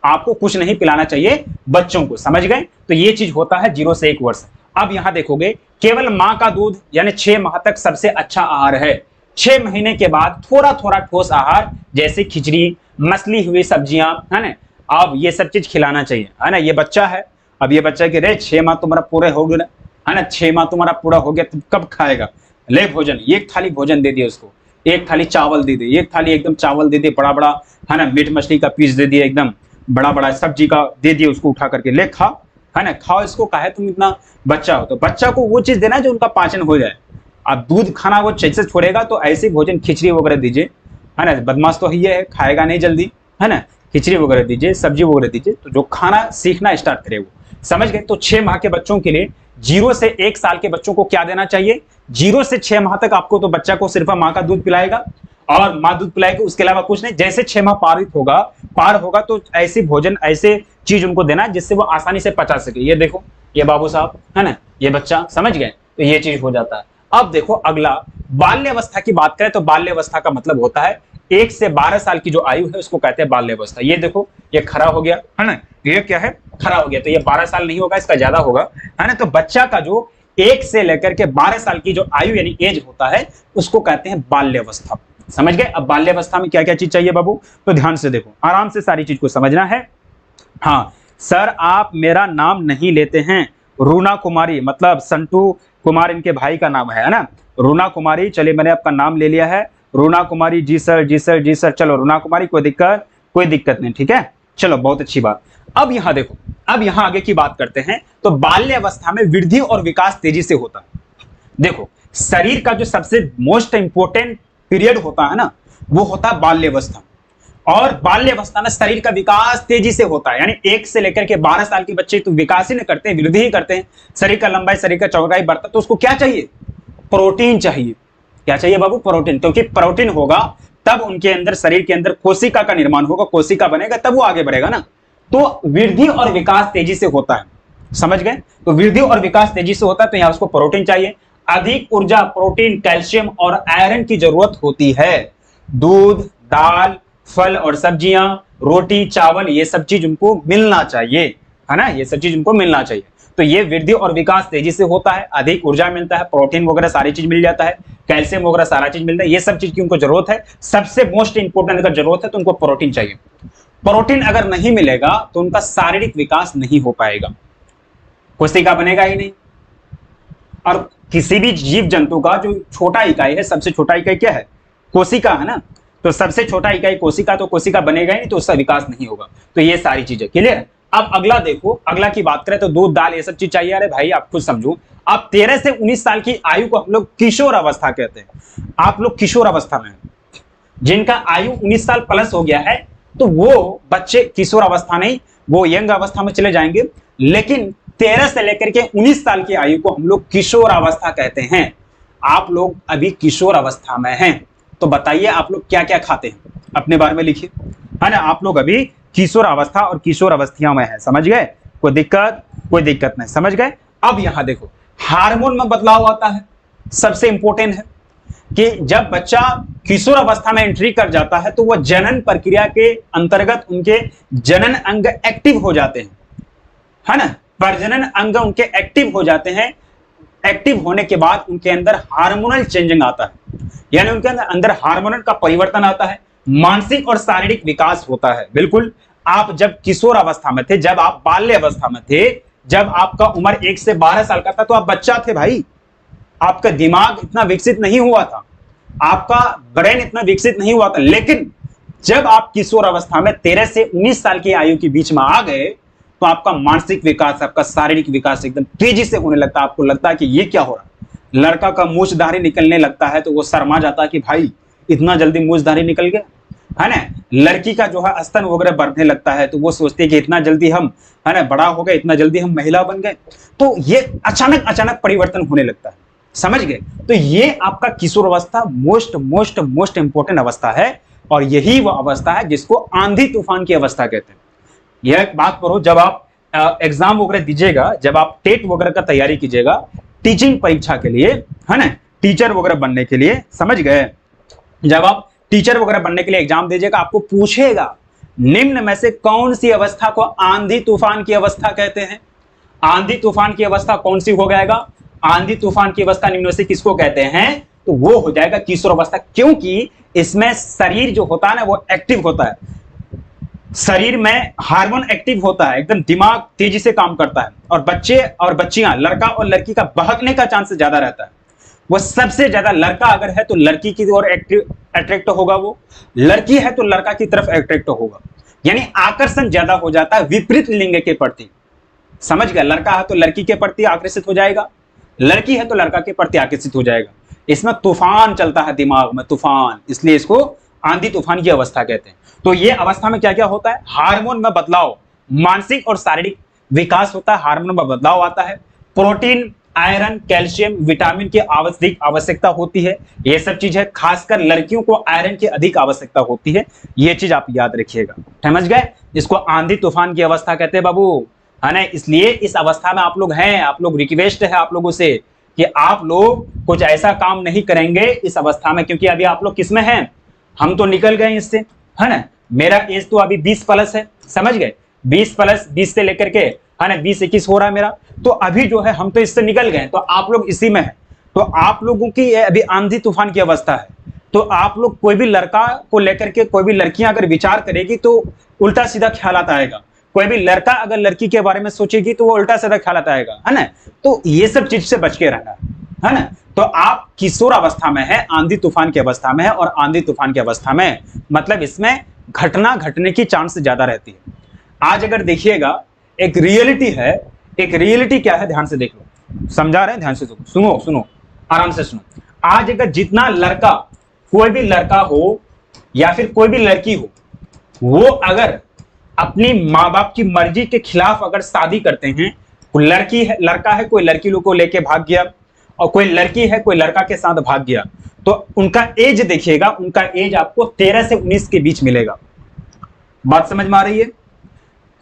आपको कुछ नहीं पिलाना चाहिए बच्चों को, समझ गए। तो ये चीज होता है 0 से 1 वर्ष। अब यहां देखोगे केवल मां का दूध यानी 6 माह तक सबसे अच्छा आहार है। 6 महीने के बाद थोड़ा थोड़ा ठोस आहार जैसे खिचड़ी, मसली हुई सब्जियां, है ना, अब ये सब चीज खिलाना चाहिए, है ना। ये बच्चा है, अब ये बच्चा के रे 6 माह तुम्हारा पूरे हो गया, है ना, 6 माह तुम्हारा पूरा हो गया, तुम कब खाएगा, ले भोजन, एक थाली भोजन दे दिया उसको, एक थाली चावल दे दे, एक थाली एकदम चावल दे दे बड़ा बड़ा, है ना, मीट मछली का पीस दे दिया, एकदम बड़ा बड़ा सब्जी का दे दिया उसको, उठा करके ले खा, है ना, खाओ इसको, काहे तुम इतना बच्चा हो। तो बच्चा को वो चीज देना जो उनका पाचन हो जाए। अब दूध खाना वो जैसे छोड़ेगा तो ऐसे भोजन, खिचड़ी वगैरह दीजिए, है ना, बदमाश तो ये है, खाएगा नहीं जल्दी, है ना, खिचड़ी वगैरह दीजिए, सब्जी वगैरह दीजिए, तो जो खाना सीखना स्टार्ट करे वो, समझ गए। तो 6 माह के बच्चों के लिए, 0 से 1 साल के बच्चों को क्या देना चाहिए, 0 से 6 माह तक आपको तो बच्चा को सिर्फ माँ का दूध पिलाएगा, और माँ दूध पिलाएगी, उसके अलावा कुछ नहीं। जैसे 6 माह पार होगा तो ऐसे भोजन, ऐसे चीज उनको देना जिससे वो आसानी से पचा सके। ये देखो, ये बाबू साहब, है ना, ये बच्चा, समझ गए। तो ये चीज हो जाता है। अब देखो अगला, बाल्यावस्था की बात करें तो बाल्यावस्था का मतलब होता है 1 से 12 साल की जो आयु है उसको कहते हैं बाल्यावस्था। ये देखो, ये खड़ा हो गया, है ना, ये क्या है, खड़ा हो गया, तो ये 12 साल नहीं होगा, इसका ज्यादा होगा, है ना। तो बच्चा का जो 1 से लेकर के 12 साल की जो आयु यानी एज होता है उसको कहते हैं बाल्यावस्था, समझ गए। अब बाल्यावस्था में क्या क्या चीज चाहिए बाबू, तो ध्यान से देखो, आराम से सारी चीज को समझना है। हाँ सर, आप मेरा नाम नहीं लेते हैं, रूना कुमारी, मतलब संटू कुमार इनके भाई का नाम है ना, रूना कुमारी। चलिए मैंने आपका नाम ले लिया है, रूना कुमारी, जी सर, जी सर, जी सर। चलो रूना कुमारी, कोई दिक्कत नहीं, ठीक है, चलो बहुत अच्छी बात। अब यहां देखो, अब यहां आगे की बात करते हैं। तो बाल्यावस्था में वृद्धि और विकास तेजी से होता है। देखो, शरीर का जो सबसे मोस्ट इंपोर्टेंट पीरियड होता है ना, वो होता है बाल्यावस्था, और बाल्यावस्था में शरीर का विकास तेजी से होता है। यानी 1 से लेकर के 12 साल के बच्चे तो विकास ही नहीं करते हैं, वृद्धि ही करते हैं, शरीर का लंबाई, शरीर का चौड़ाई बढ़ता। तो उसको क्या चाहिए, प्रोटीन चाहिए। क्या चाहिए बाबू, प्रोटीन, क्योंकि प्रोटीन होगा तब उनके अंदर, शरीर के अंदर कोशिका का निर्माण होगा, कोशिका बनेगा तब वो आगे बढ़ेगा ना। तो वृद्धि और विकास तेजी से होता है, समझ गए। तो वृद्धि और विकास तेजी से होता है, तो यहां उसको प्रोटीन चाहिए। अधिक ऊर्जा, प्रोटीन, कैल्शियम और आयरन की जरूरत होती है। दूध, दाल, फल और सब्जियां, रोटी, चावल, ये सब चीज उनको मिलना चाहिए, है ना, ये सब चीज उनको मिलना चाहिए। तो ये वृद्धि और विकास तेजी से होता है, अधिक ऊर्जा मिलता है, प्रोटीन वगैरह सारी चीज मिल जाता है, कैल्शियम वगैरह सारा चीज मिलता है, ये सब चीज की उनको जरूरत है। सबसे मोस्ट इंपोर्टेंट अगर जरूरत है तो उनको प्रोटीन चाहिए। प्रोटीन अगर नहीं मिलेगा तो उनका शारीरिक विकास नहीं हो पाएगा, कोशिका बनेगा ही नहीं। और किसी भी जीव जंतु का जो छोटा इकाई है, सबसे छोटा इकाई क्या है? कोशिका, है ना। तो सबसे छोटा इकाई कोशिका, तो कोशिका बनेगा ही नहीं, तो उसका विकास नहीं होगा। तो ये सारी चीजें क्लियर। अब अगला देखो, अगला की बात करें तो दूध, दाल, ये सब चीज चाहिए। अरे भाई आप खुद समझो, अब 13 से 19 साल की आयु को हम लोग किशोर अवस्था कहते हैं। आप लोग किशोर अवस्था में हैं, जिनका आयु 19 साल प्लस हो गया है, तो वो बच्चे किशोर अवस्था नहीं, वो यंग अवस्था में चले जाएंगे। लेकिन 13 से लेकर के 19 साल की आयु को हम लोग किशोर अवस्था कहते हैं। आप लोग अभी किशोर अवस्था में हैं, तो बताइए आप लोग क्या क्या खाते हैं, अपने बारे में लिखिए, है ना। आप लोग अभी किशोर अवस्था और किशोर अवस्थियों में है, समझ गए? कोई दिक्कत नहीं, समझ गए? अब यहां देखो, हार्मोन में बदलाव आता है। सबसे इंपॉर्टेंट है कि जब बच्चा किशोर अवस्था में एंट्री कर जाता है तो वह जनन प्रक्रिया के अंतर्गत उनके जनन अंग एक्टिव हो जाते हैं, है ना। प्रजनन अंग उनके एक्टिव हो जाते हैं। एक्टिव होने के बाद उनके अंदर हार्मोनल चेंजिंग आता है, यानी उनके अंदर हार्मोनल का परिवर्तन आता है, मानसिक और शारीरिक विकास होता है। बिल्कुल, आप जब किशोर अवस्था में थे, जब आप बाल्य अवस्था में थे, जब आपका उम्र 1 से 12 साल का था, तो आप बच्चा थे भाई। आपका दिमाग इतना विकसित नहीं हुआ था, आपका ब्रेन इतना विकसित नहीं हुआ था। लेकिन जब आप किशोर अवस्था में 13 से 19 साल की आयु के बीच में आ गए, तो आपका मानसिक विकास, आपका शारीरिक विकास एकदम तेजी से होने लगता है। आपको लगता है कि ये क्या हो रहा है। लड़का का मूछधारी निकलने लगता है तो वो शर्मा जाता है कि भाई इतना जल्दी मूछधारी निकल गया, है ना। लड़की का जो है स्तन वगैरह बढ़ने लगता है तो वो सोचती है कि इतना जल्दी हम, है ना, बड़ा हो गए, इतना जल्दी हम महिला बन गए। तो ये अचानक परिवर्तन होने लगता है, समझ गए? तो ये आपका किशोर अवस्था मोस्ट इंपोर्टेंट अवस्था है, और यही वो अवस्था है जिसको आंधी तूफान की अवस्था कहते हैं। यह बात करो, जब आप एग्जाम वगैरह दीजिएगा, जब आप टेट वगैरह का तैयारी कीजिएगा टीचिंग परीक्षा के लिए, है ना, टीचर वगैरह बनने के लिए, समझ गए? जब आप टीचर वगैरह बनने के लिए एग्जाम दीजिएगा, आपको पूछेगा निम्न में से कौन सी अवस्था को आंधी तूफान की अवस्था कहते हैं। आंधी तूफान की अवस्था कौन सी हो जाएगा? आंधी तूफान की अवस्था निम्न में से किसको कहते हैं? तो वो हो जाएगा किशोर अवस्था, क्योंकि इसमें शरीर जो होता है ना वो एक्टिव होता है, शरीर में हार्मोन एक्टिव होता है, एकदम दिमाग तेजी से काम करता है, और बच्चे और बच्चियां, लड़का और लड़की का बहकने का चांस ज्यादा रहता है। वो सबसे ज्यादा लड़का अगर है तो लड़की की ओर अट्रैक्ट होगा, वो लड़की है तो लड़का की तरफ अट्रैक्ट होगा, यानी आकर्षण ज्यादा हो जाता है विपरीत लिंग के प्रति, समझ गया? लड़का है तो लड़की के प्रति आकर्षित हो जाएगा, लड़की है तो लड़का के प्रति आकर्षित हो जाएगा। इसमें तूफान चलता है दिमाग में, तूफान, इसलिए इसको आंधी तूफान की अवस्था कहते हैं। तो ये अवस्था में क्या क्या होता है? हार्मोन में बदलाव, मानसिक और शारीरिक विकास होता है, हार्मोन में बदलाव आता है, प्रोटीन, आयरन, कैल्शियम, विटामिन की आवश्यकता होती है। ये सब चीज है, खासकर लड़कियों को आयरन की अधिक आवश्यकता होती है। ये चीज आप याद रखिएगा, समझ गए? इसको आंधी तूफान की अवस्था कहते हैं बाबू, है ना। इसलिए इस अवस्था में आप लोग हैं, आप लोग रिक्वेस्ट है आप लोगों से कि आप लोग कुछ ऐसा काम नहीं करेंगे इस अवस्था में, क्योंकि अभी आप लोग किसमें हैं? हम तो निकल गए इससे, है ना। मेरा एज तो अभी 20 प्लस है, समझ गए? 20 प्लस, 20 से लेकर के, है ना, 20-21 हो रहा है मेरा, तो अभी जो है हम तो इससे निकल गए, तो आप लोग इसी में है। तो आप लोगों की अभी आंधी तूफान की अवस्था है। तो आप लोग कोई भी लड़का को लेकर के, कोई भी लड़कियां अगर विचार करेगी तो उल्टा सीधा ख्याल आएगा, कोई भी लड़का अगर लड़की के बारे में सोचेगी तो वो उल्टा सीधा ख्याल आएगा, है ना। तो ये सब चीज से बच के रहना है ना। तो आप किशोर अवस्था में है, आंधी तूफान की अवस्था में है, और आंधी तूफान की अवस्था में मतलब इसमें घटना घटने की चांस ज्यादा रहती है। आज अगर देखिएगा एक रियलिटी है, एक रियलिटी क्या है, ध्यान से देख लो, समझा रहे हैं, ध्यान से सुनो, सुनो, आराम से सुनो। आज अगर जितना लड़का, कोई भी लड़का हो या फिर कोई भी लड़की हो, वो अगर अपनी माँ बाप की मर्जी के खिलाफ अगर शादी करते हैं, कोई लड़की है, लड़का है, कोई लड़की लोग को लेके भाग गया, और कोई लड़की है कोई लड़का के साथ भाग गया, तो उनका एज देखिएगा, उनका एज आपको 13 से 19 के बीच मिलेगा। बात समझ में आ रही है?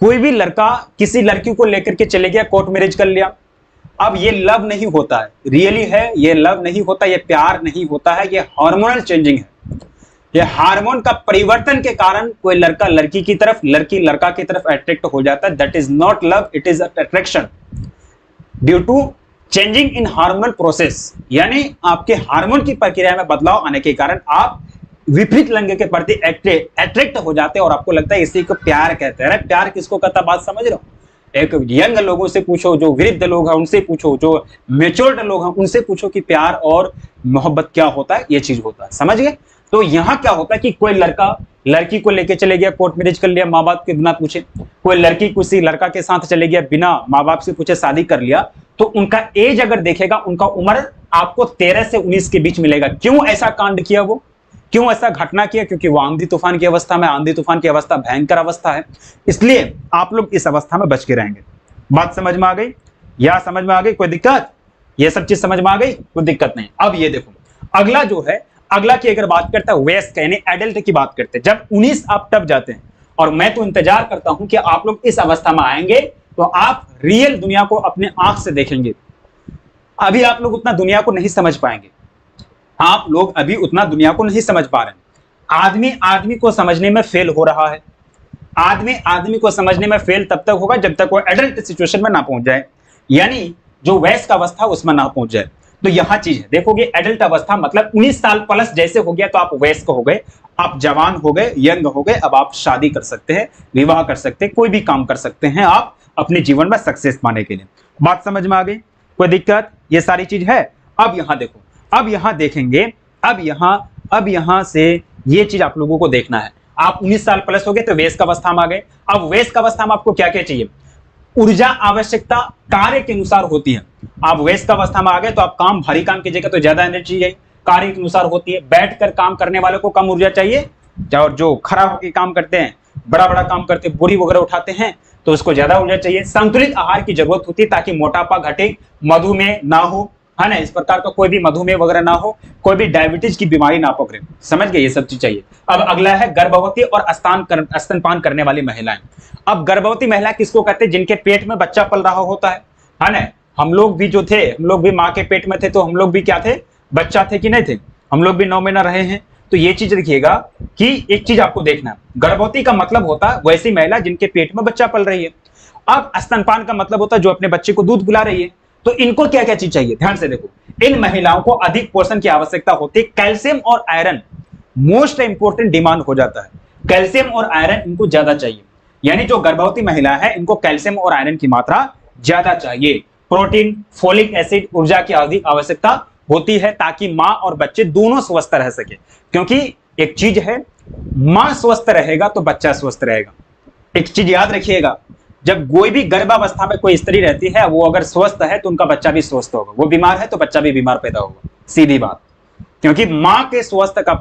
कोई भी लड़का किसी लड़की को लेकर के चले गया, कोर्ट मैरिज कर लिया, अब ये लव नहीं होता है, रियली है, ये लव नहीं होता, ये प्यार नहीं होता है, ये हार्मोनल चेंजिंग है। ये हार्मोन का परिवर्तन के कारण कोई लड़का लड़की की तरफ, लड़की लड़का की तरफ अट्रैक्ट हो जाता है। That is not love, it is attraction due to changing in hormonal process. यानी आपके हार्मोन की प्रक्रिया में बदलाव आने के कारण आप विपरीत लिंग के प्रति अट्रैक्ट हो जाते हैं और आपको लगता है इसी को प्यार कहते हैं। अरे प्यार किसको कहता है, बात समझ रहे हो? एक यंग लोगों से पूछो, जो वृद्ध लोग हैं उनसे पूछो, जो मेच्योर्ड लोग हैं उनसे पूछो कि प्यार और मोहब्बत क्या होता है, ये चीज होता है। समझ गए? तो यहाँ क्या होता है कि कोई लड़का लड़की को लेके चले गया, कोर्ट मैरिज कर लिया माँ बाप के बिना पूछे, कोई लड़की किसी लड़का के साथ चले गया बिना माँ बाप से पूछे शादी कर लिया, तो उनका एज अगर देखेगा, उनका उम्र आपको 13 से 19 के बीच मिलेगा। क्यों ऐसा कांड किया, वो क्यों ऐसा घटना किया? क्योंकि वो आंधी तूफान की अवस्था में, आंधी तूफान की अवस्था भयंकर अवस्था है, इसलिए आप लोग इस अवस्था में बच के रहेंगे। बात समझ में आ गई? या समझ में आ गई? कोई दिक्कत? ये सब चीज समझ में आ गई? कोई दिक्कत नहीं। अब ये देखो, अगला जो है, अगला की अगर बात करता है वयस्क यानी एडल्ट की बात करते हैं, जब 19 आप टप जाते हैं, और मैं तो इंतजार करता हूं कि आप लोग इस अवस्था में आएंगे तो आप रियल दुनिया को अपने आंख से देखेंगे। अभी आप लोग उतना दुनिया को नहीं समझ पाएंगे, आप लोग अभी उतना दुनिया को नहीं समझ पा रहे हैं। आदमी आदमी को समझने में फेल हो रहा है। आदमी आदमी को समझने में फेल तब तक होगा जब तक वो एडल्ट सिचुएशन में ना पहुंच जाए, यानी जो वयस्क अवस्था उसमें ना पहुंच जाए। तो यहां चीज है, देखोगे एडल्ट अवस्था मतलब 19 साल प्लस जैसे हो गया तो आप वयस्क हो गए, आप जवान हो गए, यंग हो गए। अब आप शादी कर सकते हैं, विवाह कर सकते हैं, कोई भी काम कर सकते हैं आप अपने जीवन में सक्सेस पाने के लिए। बात समझ में आ गई? कोई दिक्कत? ये सारी चीज है। अब यहां देखो, अब यहां देखेंगे, अब यहां से ये चीज आप लोगों को देखना है। आप 19 साल प्लस हो गए तो वयस्क अवस्था में आ गए। अब वयस्क अवस्था में आपको क्या क्या चाहिए? ऊर्जा आवश्यकता कार्य के अनुसार होती है। आप वयस्क अवस्था में आ गए तो आप काम, भारी काम कीजिएगा तो ज्यादा एनर्जी चाहिए, कार्य के अनुसार होती है। बैठकर काम करने वालों को कम ऊर्जा चाहिए, और जो खड़ा होकर काम करते हैं, बड़ा बड़ा काम करते हैं, बोरी वगैरह उठाते हैं, तो उसको ज्यादा ऊर्जा चाहिए। संतुलित आहार की जरूरत होती है ताकि मोटापा घटे, मधुमेह ना हो, है ना, इस प्रकार का कोई भी मधुमेह वगैरह ना हो, कोई भी डायबिटीज की बीमारी ना पकड़े। समझ गए? ये सब चीज चाहिए। अब अगला है गर्भवती और स्तनपान करने वाली महिलाएं। अब गर्भवती महिला किसको कहते हैं? जिनके पेट में बच्चा पल रहा होता है ना। हम लोग भी जो थे, हम लोग भी माँ के पेट में थे, तो हम लोग भी क्या थे? बच्चा थे कि नहीं थे? हम लोग भी 9 महीना रहे हैं। तो ये चीज देखिएगा कि एक चीज आपको देखना है, गर्भवती का मतलब होता है वैसी महिला जिनके पेट में बच्चा पल रही है। अब स्तनपान का मतलब होता है जो अपने बच्चे को दूध पिला रही है। तो इनको क्या क्या चीज चाहिए? ध्यान से देखो, इन महिलाओं को अधिक पोषण की आवश्यकता होती है। कैल्शियम और आयरन मोस्ट इंपोर्टेंट डिमांड हो जाता है। कैल्शियम और आयरन इनको ज्यादा चाहिए, यानी जो गर्भवती महिला है इनको कैल्शियम और आयरन की मात्रा ज्यादा चाहिए। प्रोटीन, फोलिक एसिड, ऊर्जा की अधिक आवश्यकता होती है ताकि मां और बच्चे दोनों स्वस्थ रह सके। क्योंकि एक चीज है, मां स्वस्थ रहेगा तो बच्चा स्वस्थ रहेगा। एक चीज याद रखिएगा, जब कोई भी गर्भावस्था में कोई स्त्री रहती है, वो अगर स्वस्थ है तो उनका बच्चा भी स्वस्थ होगा, वो बीमार है तो बच्चा भी बीमार पैदा होगा, सीधी बात। क्योंकि मां के स्वास्थ्य का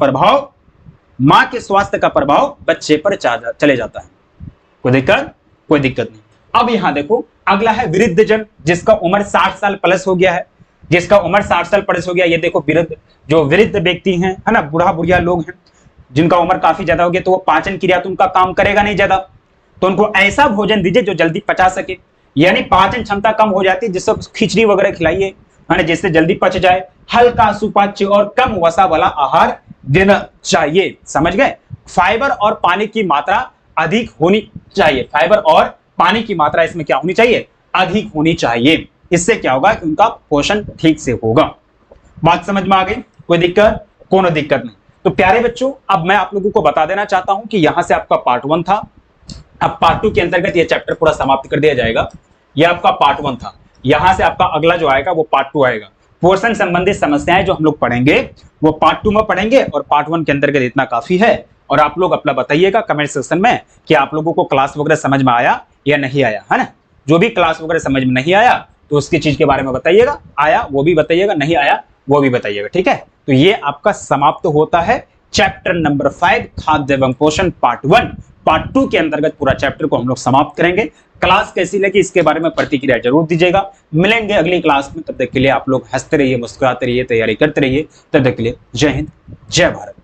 प्रभाव बच्चे पर चले जाता है। कोई दिक्कत? कोई दिक्कत नहीं। अब यहां देखो, अगला है वृद्ध जन, जिसका उम्र 60 साल प्लस हो गया है, जिसका उम्र 60 साल प्लस हो गया। ये देखो वृद्ध, जो वृद्ध व्यक्ति हैं, है ना, बूढ़ा बुढ़िया लोग हैं, जिनका उम्र काफी ज्यादा हो गया, तो वो पाचन क्रिया तो उनका काम करेगा नहीं ज्यादा, तो उनको ऐसा भोजन दीजिए जो जल्दी पचा सके, यानी पाचन क्षमता कम हो जाती है, जिससे खिचड़ी वगैरह खिलाइए, है ना, जिससे जल्दी पच जाए। हल्का सुपाच्य और कम वसा वाला आहार देना चाहिए। समझ गए? फाइबर और पानी की मात्रा अधिक होनी चाहिए। फाइबर और पानी की मात्रा इसमें क्या होनी चाहिए? अधिक होनी चाहिए। इससे क्या होगा कि उनका पोषण ठीक से होगा। बात समझ में आ गई? कोई दिक्कत? कोनो दिक्कत नहीं। तो प्यारे बच्चों, अब मैं आप लोगों को बता देना चाहता हूं कि यहां से आपका पार्ट 1 था। अब पार्ट 2 के अंतर्गत ये चैप्टर पूरा समाप्त कर दिया जाएगा। ये आपका पार्ट 1 था। यहां से आपका अगला जो आएगा वो पार्ट 2 आएगा। पोषण संबंधित समस्याएं जो हम लोग पढ़ेंगे वो पार्ट 2 में पढ़ेंगे, और पार्ट 1 के अंतर्गत इतना काफी है। और आप लोग अपना बताइएगा कमेंट सेक्शन में कि आप लोगों को क्लास वगैरह समझ में आया या नहीं आया, है ना। जो भी क्लास वगैरह समझ में नहीं आया तो उसकी चीज के बारे में बताइएगा, आया वो भी बताइएगा, नहीं आया वो भी बताइएगा, ठीक है। तो ये आपका समाप्त होता है चैप्टर नंबर 5 खाद्य एवं पोषण पार्ट 1। पार्ट 2 के अंतर्गत पूरा चैप्टर को हम लोग समाप्त करेंगे। क्लास कैसी लगी इसके बारे में प्रतिक्रिया जरूर दीजिएगा। मिलेंगे अगली क्लास में, तब तक के लिए आप लोग हंसते रहिए, मुस्कुराते रहिए, तैयारी करते रहिए। तब तक के लिए जय हिंद, जय भारत।